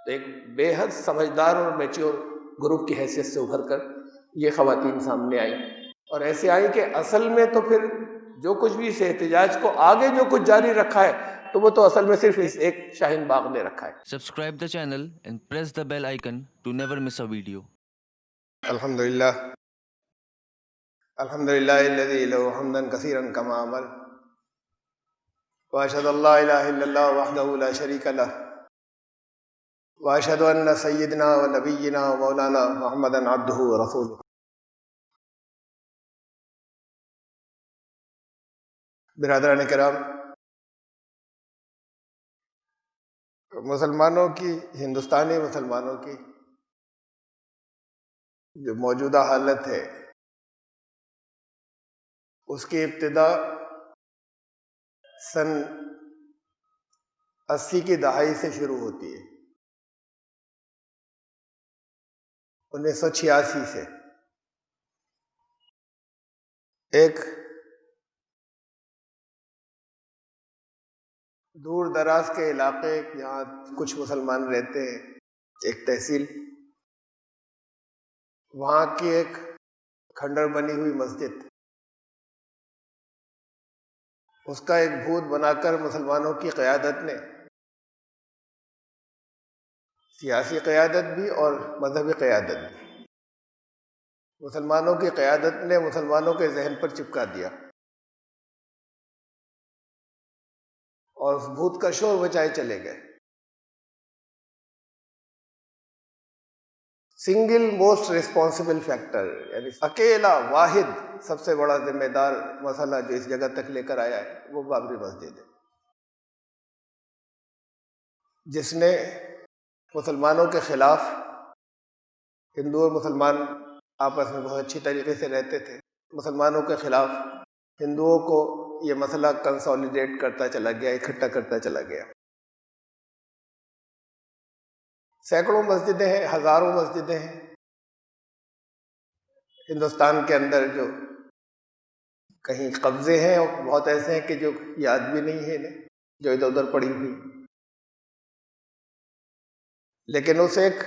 تو ایک بے حد سمجھدار اور میچور گروپ کی حیثیت سے ابھر کر یہ خواتین سامنے آئیں، اور ایسے آئیں کہ اصل میں تو پھر جو کچھ بھی اس احتجاج کو آگے جو کچھ جاری رکھا ہے تو وہ تو اصل میں صرف اس ایک شاہین باغ نے رکھا ہے۔ Subscribe the channel and press the bell icon to never miss a video. الحمدللہ الحمدللہ الذی لہ حمدا کثیرا کما امر واشهد ان لا الہ الا اللہ وحدہ لا شریک لہ واشهد ان سیدنا و نبینا و مولانا محمدا عبدہ و رسولہ۔ برادران کرام، مسلمانوں کی، ہندوستانی مسلمانوں کی جو موجودہ حالت ہے اس کی ابتدا سن 80 کی دہائی سے شروع ہوتی ہے، 1986 سے۔ ایک دور دراز کے علاقے جہاں کچھ مسلمان رہتے ہیں، ایک تحصیل، وہاں کی ایک کھنڈر بنی ہوئی مسجد، اس کا ایک بھوت بنا کر مسلمانوں کی قیادت نے، سیاسی قیادت بھی اور مذہبی قیادت بھی، مسلمانوں کی قیادت نے مسلمانوں کے ذہن پر چپکا دیا اور اس بھوت کا شور بچائے چلے گئے۔ سنگل موسٹ ریسپانسبل فیکٹر، یعنی اکیلا واحد سب سے بڑا ذمہ دار مسئلہ جو اس جگہ تک لے کر آیا ہے وہ بابری مسجد ہے، جس نے مسلمانوں کے خلاف، ہندو اور مسلمان آپس میں بہت اچھی طریقے سے رہتے تھے، مسلمانوں کے خلاف ہندوؤں کو یہ مسئلہ کنسالیڈیٹ کرتا چلا گیا، اکٹھا کرتا چلا گیا۔ سینکڑوں مسجدیں ہیں، ہزاروں مسجدیں ہیں ہندوستان کے اندر جو کہیں قبضے ہیں، اور بہت ایسے ہیں کہ جو یاد بھی نہیں ہے انہیں، جو ادھر ادھر پڑی ہوئی۔ لیکن اس ایک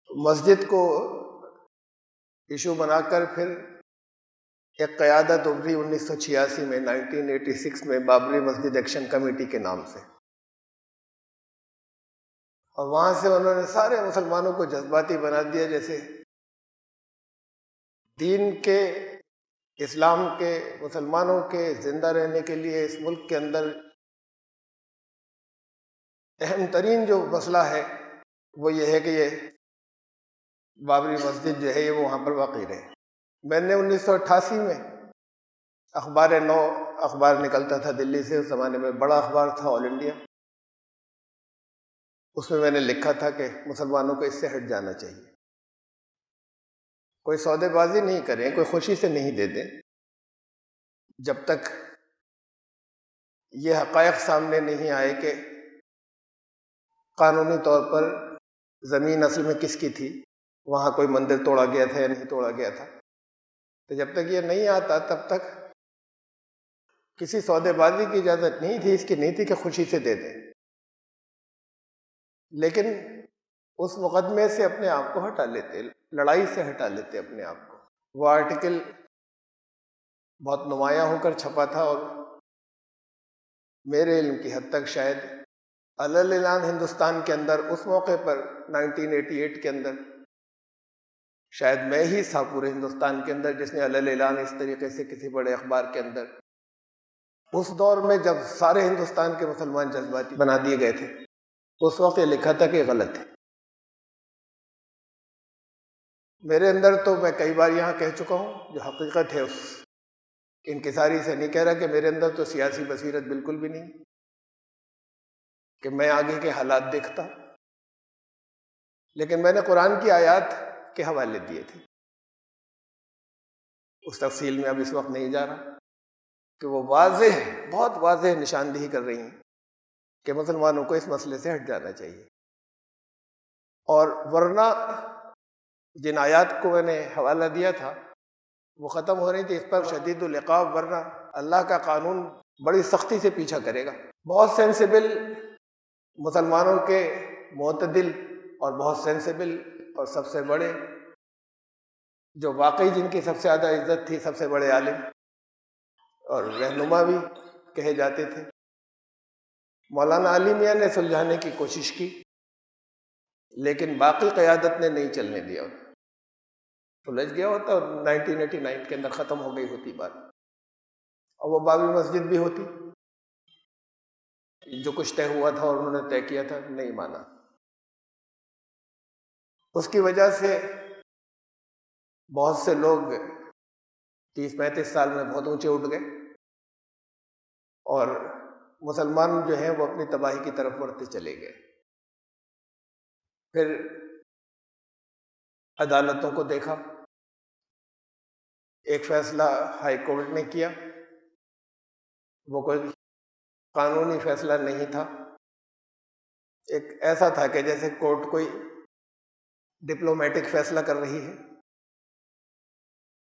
مسجد کو ایشو بنا کر پھر ایک قیادت ابھری 1986 میں، 1986 میں، بابری مسجد ایکشن کمیٹی کے نام سے، اور وہاں سے انہوں نے سارے مسلمانوں کو جذباتی بنا دیا، جیسے دین کے، اسلام کے، مسلمانوں کے زندہ رہنے کے لیے اس ملک کے اندر اہم ترین جو مسئلہ ہے وہ یہ ہے کہ یہ بابری مسجد جو ہے یہ وہاں پر واقع رہے۔ میں نے 1988 میں اخبار نو اخبار نکلتا تھا دلی سے، اس زمانے میں بڑا اخبار تھا، آل انڈیا، اس میں نے لکھا تھا کہ مسلمانوں کو اس سے ہٹ جانا چاہیے، کوئی سودے بازی نہیں کریں، کوئی خوشی سے نہیں دے دیں جب تک یہ حقائق سامنے نہیں آئے کہ قانونی طور پر زمین اصل میں کس کی تھی، وہاں کوئی مندر توڑا گیا تھا یا نہیں توڑا گیا تھا۔ تو جب تک یہ نہیں آتا تب تک کسی سودے بازی کی اجازت نہیں تھی، اس کی نہیں تھی کہ خوشی سے دے دیں، لیکن اس مقدمے سے اپنے آپ کو ہٹا لیتے، لڑائی سے ہٹا لیتے اپنے آپ کو۔ وہ آرٹیکل بہت نمایاں ہو کر چھپا تھا، اور میرے علم کی حد تک شاید علل اعلان ہندوستان کے اندر اس موقع پر 1988 کے اندر شاید میں ہی تھا پورے ہندوستان کے اندر جس نے علل اعلان اس طریقے سے کسی بڑے اخبار کے اندر، اس دور میں جب سارے ہندوستان کے مسلمان جذباتی بنا دیے گئے تھے، اس وقت یہ لکھا تھا کہ یہ غلط ہے۔ میرے اندر تو میں کئی بار یہاں کہہ چکا ہوں، جو حقیقت ہے اس انکساری سے نہیں کہہ رہا کہ میرے اندر تو سیاسی بصیرت بالکل بھی نہیں کہ میں آگے کے حالات دیکھتا، لیکن میں نے قرآن کی آیات کے حوالے دیے تھے، اس تفصیل میں اب اس وقت نہیں جا رہا، کہ وہ واضح، بہت واضح نشاندہی کر رہی ہیں کہ مسلمانوں کو اس مسئلے سے ہٹ جانا چاہیے، اور ورنہ جن آیات کو میں نے حوالہ دیا تھا وہ ختم ہو رہی تھی، اس پر شدید العقاب، ورنہ اللہ کا قانون بڑی سختی سے پیچھا کرے گا۔ بہت سینسیبل مسلمانوں کے معتدل اور بہت سینسیبل اور سب سے بڑے، جو واقعی جن کی سب سے زیادہ عزت تھی، سب سے بڑے عالم اور رہنما بھی کہے جاتے تھے، مولانا علی میاں نے سلجھانے کی کوشش کی، لیکن باقی قیادت نے نہیں چلنے دیا، سلجھ گیا ہوتا اور 1989 کے اندر ختم ہو گئی ہوتی بات، اور وہ بابری مسجد بھی ہوتی، جو کچھ طے ہوا تھا اور انہوں نے طے کیا تھا نہیں مانا۔ اس کی وجہ سے بہت سے لوگ 30-35 سال میں بہت اونچے اٹھ گئے، اور مسلمان جو ہیں وہ اپنی تباہی کی طرف بڑھتے چلے گئے۔ پھر عدالتوں کو دیکھا، ایک فیصلہ ہائی کورٹ نے کیا، وہ کوئی قانونی فیصلہ نہیں تھا، ایک ایسا تھا کہ جیسے کورٹ کوئی ڈپلومیٹک فیصلہ کر رہی ہے،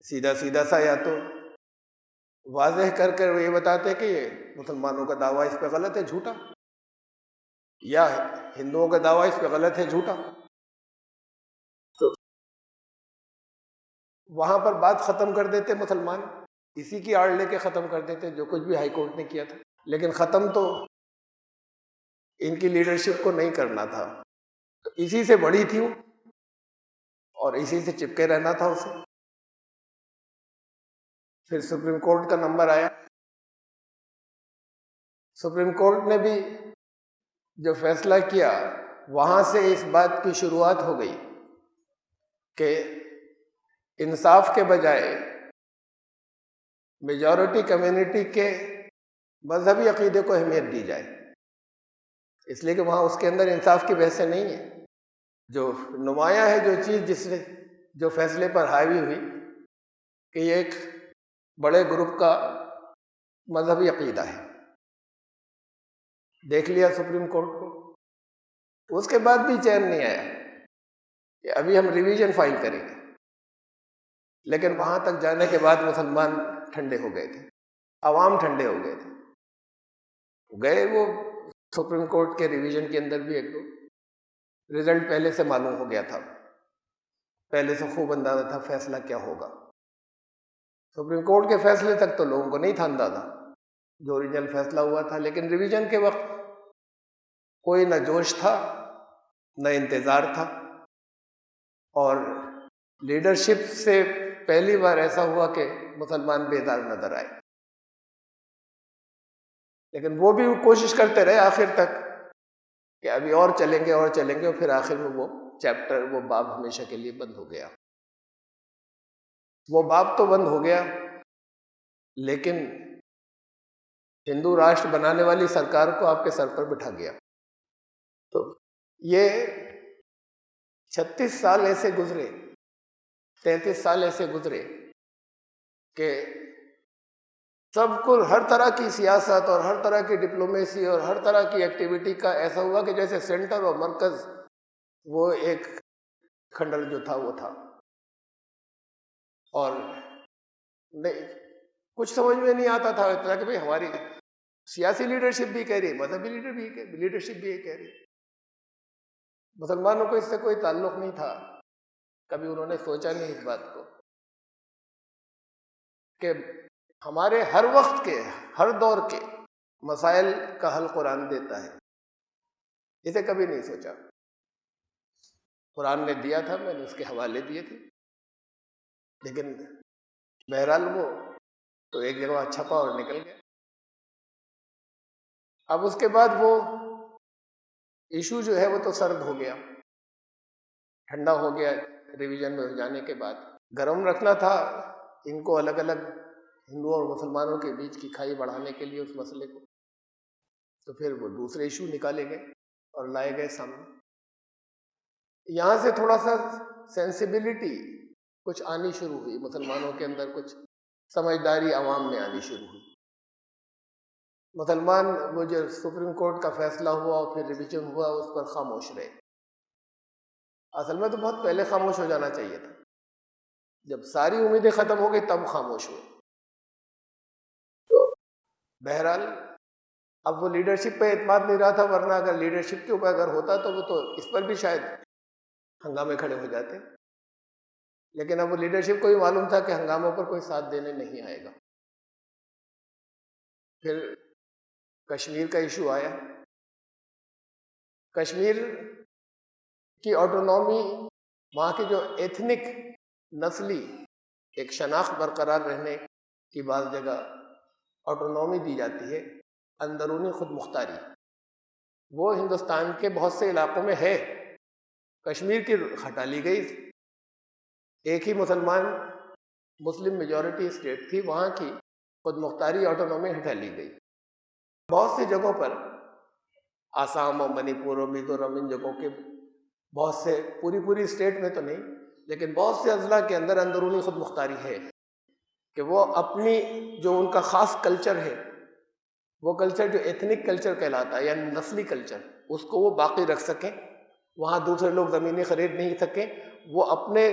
سیدھا سیدھا سا، یا تو واضح کر کے وہ یہ بتاتے کہ یہ مسلمانوں کا دعویٰ اس پہ غلط ہے، جھوٹا، یا ہندوؤں کا دعویٰ اس پہ غلط ہے، جھوٹا، تو وہاں پر بات ختم کر دیتے مسلمان، اسی کی آڑ لے کے ختم کر دیتے جو کچھ بھی ہائی کورٹ نے کیا تھا، لیکن ختم تو ان کی لیڈرشپ کو نہیں کرنا تھا، تو اسی سے بڑی تھی وہ، اور اسی سے چپکے رہنا تھا اسے۔ پھر سپریم کورٹ کا نمبر آیا، سپریم کورٹ نے بھی جو فیصلہ کیا، وہاں سے اس بات کی شروعات ہو گئی کہ انصاف کے بجائے میجورٹی کمیونٹی کے مذہبی عقیدے کو اہمیت دی جائے، اس لیے کہ وہاں اس کے اندر انصاف کی بحثیں نہیں ہیں، جو نمایاں ہے جو چیز جس نے جو فیصلے پر حاوی ہوئی کہ یہ ایک بڑے گروپ کا مذہبی عقیدہ ہے، دیکھ لیا سپریم کورٹ کو، اس کے بعد بھی چین نہیں آیا کہ ابھی ہم ریویژن فائل کریں گے، لیکن وہاں تک جانے کے بعد مسلمان ٹھنڈے ہو گئے تھے، عوام ٹھنڈے ہو گئے تھے، گئے وہ سپریم کورٹ کے ریویژن کے اندر بھی ایک دو رزلٹ پہلے سے معلوم ہو گیا تھا، پہلے سے خوب اندازہ تھا فیصلہ کیا ہوگا، سپریم کورٹ کے فیصلے تک تو لوگوں کو نہیں تھا اندازہ جو اوریجنل فیصلہ ہوا تھا، لیکن ریویژن کے وقت کوئی نہ جوش تھا نہ انتظار تھا، اور لیڈرشپ سے پہلی بار ایسا ہوا کہ مسلمان بیدار نظر آئے، لیکن وہ بھی کوشش کرتے رہے آخر تک کہ ابھی اور چلیں گے اور چلیں گے، اور پھر آخر میں وہ چیپٹر، وہ باب ہمیشہ کے لیے بند ہو گیا، وہ باب تو بند ہو گیا، لیکن ہندو راشٹر بنانے والی سرکار کو آپ کے سر پر بٹھا گیا۔ تو یہ 36 سال ایسے گزرے، 33 سال ایسے گزرے کہ سب کو ہر طرح کی سیاست اور ہر طرح کی ڈپلومیسی اور ہر طرح کی ایکٹیویٹی کا ایسا ہوا کہ جیسے سینٹر اور مرکز وہ ایک کھنڈر جو تھا وہ تھا، اور نہیں کچھ سمجھ میں نہیں آتا تھا اتنا کہ بھئی ہماری سیاسی لیڈرشپ بھی کہہ رہی ہے، مذہبی لیڈرشپ بھی یہ کہہ رہی ہے، مسلمانوں کو اس سے کوئی تعلق نہیں تھا، کبھی انہوں نے سوچا نہیں اس بات کو کہ ہمارے ہر وقت کے، ہر دور کے مسائل کا حل قرآن دیتا ہے، اسے کبھی نہیں سوچا، قرآن نے دیا تھا، میں نے اس کے حوالے دیے تھے، لیکن بہرحال وہ تو ایک جگہ چھپا اور نکل گیا۔ اب اس کے بعد وہ ایشو جو ہے وہ تو سرد ہو گیا، ٹھنڈا ہو گیا، ریویژن میں ہو جانے کے بعد گرم رکھنا تھا ان کو الگ الگ ہندوؤں اور مسلمانوں کے بیچ کی کھائی بڑھانے کے لیے اس مسئلے کو، تو پھر وہ دوسرے ایشو نکالے گئے اور لائے گئے سامنے، یہاں سے تھوڑا سا سینسیبلٹی کچھ آنی شروع ہوئی مسلمانوں کے اندر، کچھ سمجھداری عوام میں آنی شروع ہوئی، مسلمان وہ جو سپریم کورٹ کا فیصلہ ہوا اور پھر ریویژن ہوا اس پر خاموش رہے، اصل میں تو بہت پہلے خاموش ہو جانا چاہیے تھا، جب ساری امیدیں ختم ہو گئی تب خاموش ہوئے۔ تو بہرحال اب وہ لیڈرشپ پہ اعتماد نہیں رہا تھا، ورنہ اگر لیڈرشپ کے اوپر اگر ہوتا تو وہ تو اس پر بھی شاید ہنگامے کھڑے ہو جاتے، لیکن اب وہ لیڈرشپ کو ہی معلوم تھا کہ ہنگاموں پر کوئی ساتھ دینے نہیں آئے گا۔ پھر کشمیر کا ایشو آیا۔ کشمیر کی آٹونومی، وہاں کی جو ایتھنک نسلی ایک شناخت برقرار رہنے کی بعض جگہ آٹونومی دی جاتی ہے، اندرونی خود مختاری، وہ ہندوستان کے بہت سے علاقوں میں ہے۔ کشمیر کی ہٹا لی گئی، ایک ہی مسلم میجورٹی اسٹیٹ تھی، وہاں کی خود مختاری آٹونومی ہٹا لی گئی۔ بہت سی جگہوں پر آسام اور منی پور اور میزورم، ان جگہوں کے بہت سے، پوری اسٹیٹ میں تو نہیں لیکن بہت سے اضلاع کے اندر اندرونی خود مختاری ہے کہ وہ اپنی جو ان کا خاص کلچر ہے، وہ کلچر جو ایتھنک کلچر کہلاتا ہے یعنی نسلی کلچر، اس کو وہ باقی رکھ سکیں، وہاں دوسرے لوگ زمینیں خرید نہیں سکیں، وہ اپنے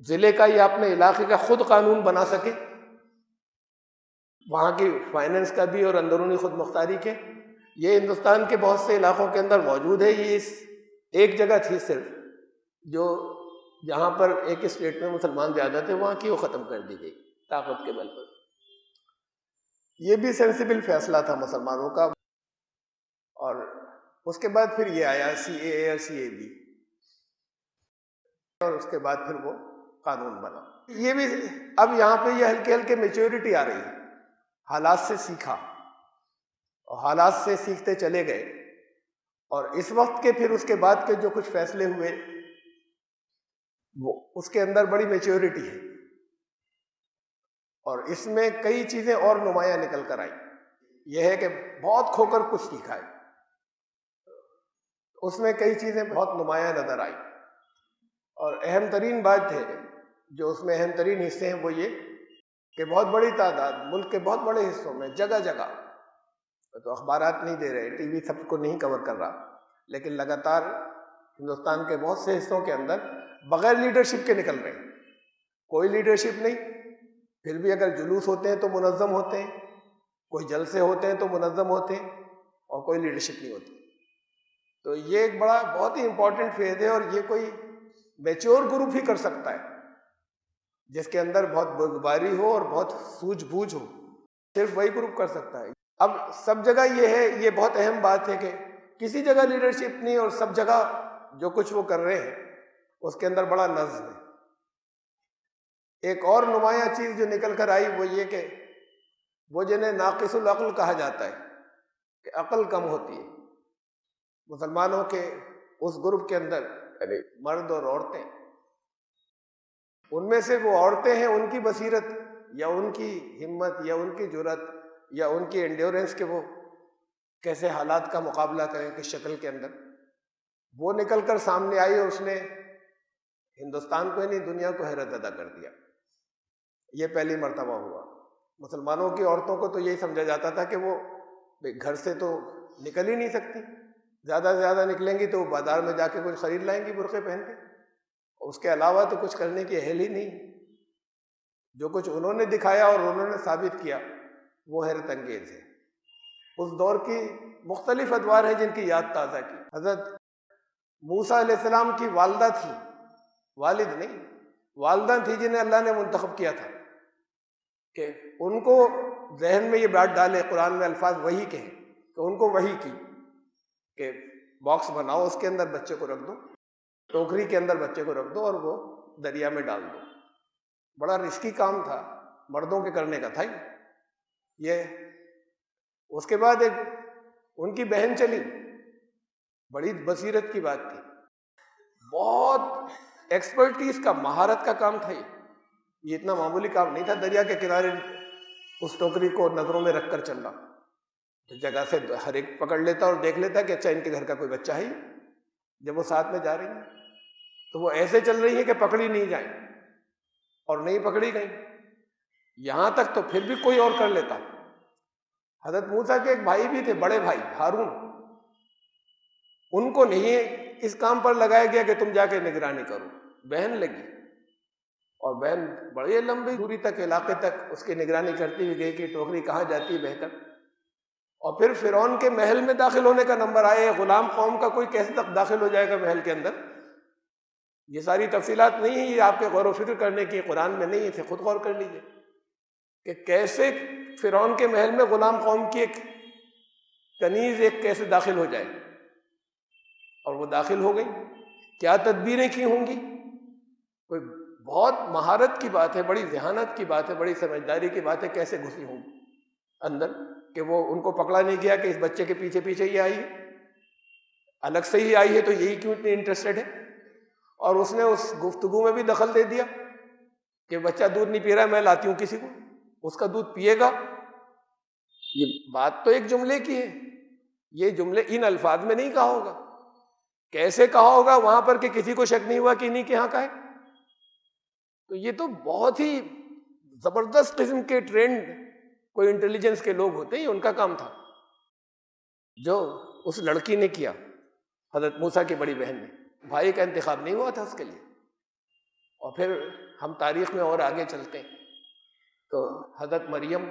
ضلع کا یا اپنے علاقے کا خود قانون بنا سکیں، وہاں کی فائننس کا بھی اور اندرونی خود مختاری کے۔ یہ ہندوستان کے بہت سے علاقوں کے اندر موجود ہے، یہ اس ایک جگہ تھی صرف جو جہاں پر ایک اسٹیٹ میں مسلمان زیادہ تھے، وہاں کی وہ ختم کر دی گئی طاقت کے بل پر۔ یہ بھی سینسیبل فیصلہ تھا مسلمانوں کا، اور اس کے بعد پھر یہ آیا CAA اور CAB، اور اس کے بعد پھر وہ قانون بنا۔ یہ بھی اب یہاں پہ یہ ہلکے ہلکے میچیورٹی آ رہی ہے، حالات سے سیکھا اور حالات سے سیکھتے چلے گئے، اور اس وقت کے پھر اس کے بعد کے جو کچھ فیصلے ہوئے وہ اس کے اندر بڑی میچیورٹی ہے، اور اس میں کئی چیزیں اور نمایاں نکل کر آئی۔ یہ ہے کہ بہت کھو کر کچھ سیکھا ہے، اس میں کئی چیزیں بہت نمایاں نظر آئی، اور اہم ترین بات ہے جو اس میں اہم ترین حصے ہیں وہ یہ کہ بہت بڑی تعداد ملک کے بہت بڑے حصوں میں جگہ جگہ، تو اخبارات نہیں دے رہے، ٹی وی سب کو نہیں کور کر رہا، لیکن لگاتار ہندوستان کے بہت سے حصوں کے اندر بغیر لیڈرشپ کے نکل رہے ہیں، کوئی لیڈرشپ نہیں، پھر بھی اگر جلوس ہوتے ہیں تو منظم ہوتے ہیں، کوئی جلسے ہوتے ہیں تو منظم ہوتے ہیں، اور کوئی لیڈرشپ نہیں ہوتی۔ تو یہ ایک بڑا بہت ہی امپورٹنٹ فیز ہے، اور یہ کوئی میچور گروپ ہی کر سکتا ہے جس کے اندر بہت بردباری ہو اور بہت سوجھ بوجھ ہو، صرف وہی گروپ کر سکتا ہے۔ اب سب جگہ یہ ہے، یہ بہت اہم بات ہے کہ کسی جگہ لیڈرشپ نہیں، اور سب جگہ جو کچھ وہ کر رہے ہیں اس کے اندر بڑا نظم ہے۔ ایک اور نمایاں چیز جو نکل کر آئی وہ یہ کہ وہ جنہیں ناقص العقل کہا جاتا ہے، کہ عقل کم ہوتی ہے مسلمانوں کے اس گروپ کے اندر، یعنی مرد اور عورتیں، ان میں سے وہ عورتیں ہیں، ان کی بصیرت یا ان کی ہمت یا ان کی جرأت یا ان کی انڈیورنس کہ وہ کیسے حالات کا مقابلہ کریں، کس شکل کے اندر، وہ نکل کر سامنے آئی، اور اس نے ہندوستان کو ہی نہیں دنیا کو حیرت زدہ کر دیا۔ یہ پہلی مرتبہ ہوا۔ مسلمانوں کی عورتوں کو تو یہی سمجھا جاتا تھا کہ وہ گھر سے تو نکل ہی نہیں سکتی، زیادہ سے زیادہ نکلیں گی تو وہ بازار میں جا کے کچھ خرید لائیں گی برقعے پہن کے، اس کے علاوہ تو کچھ کرنے کی اہل ہی نہیں۔ جو کچھ انہوں نے دکھایا اور انہوں نے ثابت کیا وہ حیرت انگیز ہے۔ اس دور کی مختلف ادوار ہیں جن کی یاد تازہ کی۔ حضرت موسیٰ علیہ السلام کی والدہ تھی، والد نہیں، والدہ تھی جنہیں اللہ نے منتخب کیا تھا کہ ان کو ذہن میں یہ بات ڈالے، قرآن میں الفاظ وحی کے ہیں، کہ ان کو وحی کی کہ باکس بناؤ، اس کے اندر بچے کو رکھ دو، ٹوکری کے اندر بچے کو رکھ دو اور وہ دریا میں ڈال دو۔ بڑا رسکی کام تھا، مردوں کے کرنے کا تھا یہ۔ اس کے بعد ایک ان کی بہن چلی، بڑی بصیرت کی بات تھی، بہت ایکسپرٹیز کا، مہارت کا کام تھا یہ اتنا معمولی کام نہیں تھا، دریا کے کنارے اس ٹوکری کو نظروں میں رکھ کر چلنا، جگہ سے ہر ایک پکڑ لیتا اور دیکھ لیتا کہ اچھا ان کے گھر کا کوئی بچہ ہے۔ جب وہ ساتھ میں جا رہی ہیں تو وہ ایسے چل رہی ہیں کہ پکڑی نہیں جائیں، اور نہیں پکڑی گئی، یہاں تک تو پھر بھی کوئی اور کر لیتا۔ حضرت موسیٰ کے ایک بھائی بھی تھے، بڑے بھائی ہارون، ان کو نہیں اس کام پر لگایا گیا کہ تم جا کے نگرانی کرو، بہن لگی، اور بہن بڑی لمبی دوری تک، علاقے تک اس کی نگرانی کرتی ہوئی گئی کہ ٹوکری کہاں جاتی ہے بہ کر۔ اور پھر فرعون کے محل میں داخل ہونے کا نمبر آئے، غلام قوم کا کوئی کیسے تک داخل ہو جائے گا محل کے اندر، یہ ساری تفصیلات نہیں ہیں، یہ آپ کے غور و فکر کرنے کی قرآن میں نہیں ہے، اسے خود غور کر لیجیے کہ کیسے فرعون کے محل میں غلام قوم کی ایک کنیز ایک کیسے داخل ہو جائے، اور وہ داخل ہو گئی، کیا تدبیریں کی ہوں گی، کوئی بہت مہارت کی بات ہے، بڑی ذہانت کی بات ہے، بڑی سمجھداری کی بات ہے، کیسے گھسی ہوں گی اندر کہ وہ ان کو پکڑا نہیں گیا کہ اس بچے کے پیچھے پیچھے ہی آئی ہے، الگ سے ہی آئی ہے تو یہی کیوں اتنی انٹرسٹڈ ہے، اور اس نے اس گفتگو میں بھی دخل دے دیا کہ بچہ دودھ نہیں پی رہا ہے، میں لاتی ہوں کسی کو، اس کا دودھ پیے گا۔ یہ بات تو ایک جملے کی ہے، یہ جملے ان الفاظ میں نہیں کہا ہوگا، کیسے کہا ہوگا وہاں پر کہ کسی کو شک نہیں ہوا کہ انہیں کے یہاں کا ہے۔ تو یہ تو بہت ہی زبردست قسم کے ٹرینڈ کوئی انٹیلیجنس کے لوگ ہوتے ہیں، یہ ان کا کام تھا جو اس لڑکی نے کیا، حضرت موسیٰ کی بڑی بہن نے، بھائی کا انتخاب نہیں ہوا تھا اس کے لیے۔ اور پھر ہم تاریخ میں اور آگے چلتے ہیں تو حضرت مریم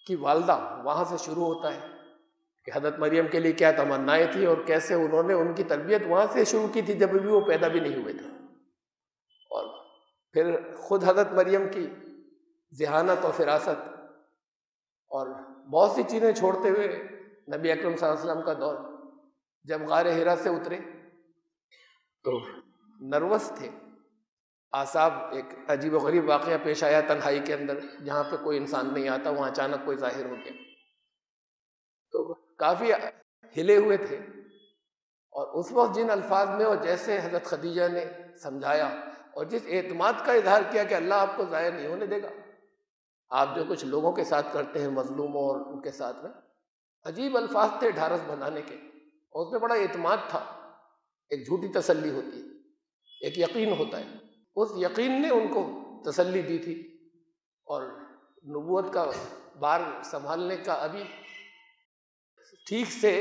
کی والدہ وہاں سے شروع ہوتا ہے کہ حضرت مریم کے لیے کیا تمنائیں تھیں اور کیسے انہوں نے ان کی تربیت وہاں سے شروع کی تھی جب بھی وہ پیدا بھی نہیں ہوئے تھے، اور پھر خود حضرت مریم کی ذہانت اور فراست اور بہت سی چیزیں چھوڑتے ہوئے نبی اکرم صلی اللہ علیہ وسلم کا دور، جب غار حرا سے اترے تو نروس تھے، اعصاب، ایک عجیب و غریب واقعہ پیش آیا تنہائی کے اندر جہاں پہ کوئی انسان نہیں آتا، وہاں اچانک کوئی ظاہر ہو گیا، تو کافی ہلے ہوئے تھے، اور اس وقت جن الفاظ میں اور جیسے حضرت خدیجہ نے سمجھایا اور جس اعتماد کا اظہار کیا کہ اللہ آپ کو ضائع نہیں ہونے دے گا، آپ جو کچھ لوگوں کے ساتھ کرتے ہیں مظلوموں اور ان کے ساتھ میں، عجیب الفاظ تھے ڈھارس بنانے کے، اور اس میں بڑا اعتماد تھا، ایک جھوٹی تسلی ہوتی ہے، ایک یقین ہوتا ہے، اس یقین نے ان کو تسلی دی تھی، اور نبوت کا بار سنبھالنے کا ابھی ٹھیک سے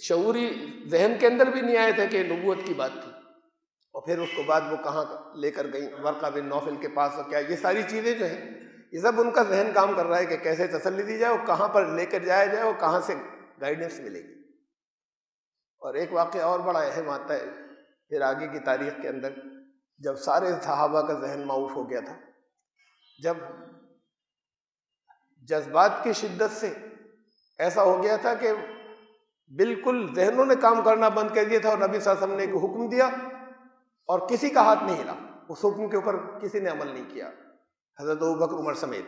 شعوری ذہن کے اندر بھی نہیں آیا تھا کہ نبوت کی بات تھی، اور پھر اس کو بعد وہ کہاں لے کر گئی ورقہ بن نوفل کے پاس، اور کیا یہ ساری چیزیں جو ہیں یہ سب ان کا ذہن کام کر رہا ہے کہ کیسے تسلی دی جائے اور کہاں پر لے کر جایا جائے اور کہاں سے گائیڈنس ملے گی۔ اور ایک واقعہ اور بڑا اہم آتا ہے پھر آگے کی تاریخ کے اندر، جب سارے صحابہ کا ذہن معاف ہو گیا تھا، جب جذبات کی شدت سے ایسا ہو گیا تھا کہ بالکل ذہنوں نے کام کرنا بند کر دیا تھا، اور نبی صلی اللہ علیہ وسلم نے ایک حکم دیا اور کسی کا ہاتھ نہیں ہلا، اس حکم کے اوپر کسی نے عمل نہیں کیا، حضرت ابوبکر عمر سمیت۔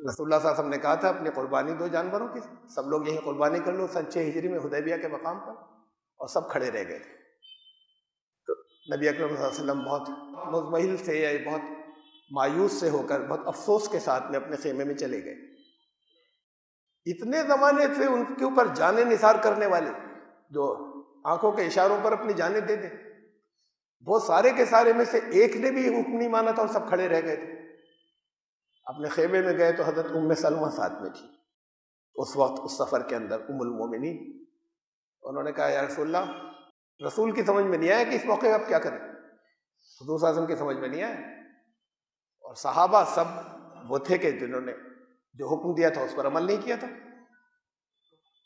رسول اللہ صلی اللہ علیہ وسلم نے کہا تھا اپنی قربانی دو جانوروں کی، سب لوگ یہیں قربانی کر لو، سن 6 ہجری میں حدیبیہ کے مقام پر، اور سب کھڑے رہ گئے تھے۔ تو نبی اکرم صلی اللہ علیہ وسلم بہت مضمحل سے یا بہت مایوس سے ہو کر بہت افسوس کے ساتھ میں اپنے خیمے میں چلے گئے۔ اتنے زمانے سے ان کے اوپر جانیں نثار کرنے والے جو آنکھوں کے اشاروں پر اپنی جانیں دے دیں، وہ سارے کے سارے میں سے ایک نے بھی حکم نہیں مانا تھا اور سب کھڑے رہ گئے تھے۔ اپنے خیمے میں گئے تو حضرت ام سلمہ ساتھ میں تھی اس وقت، اس سفر کے اندر، ام المومنین۔ انہوں نے کہا یا رسول اللہ، رسول کی سمجھ میں نہیں آیا کہ اس موقع آپ کیا کریں، حضور صلی اللہ علیہ وسلم کی سمجھ میں نہیں آیا، اور صحابہ سب وہ تھے کہ جنہوں نے جو حکم دیا تھا اس پر عمل نہیں کیا تھا۔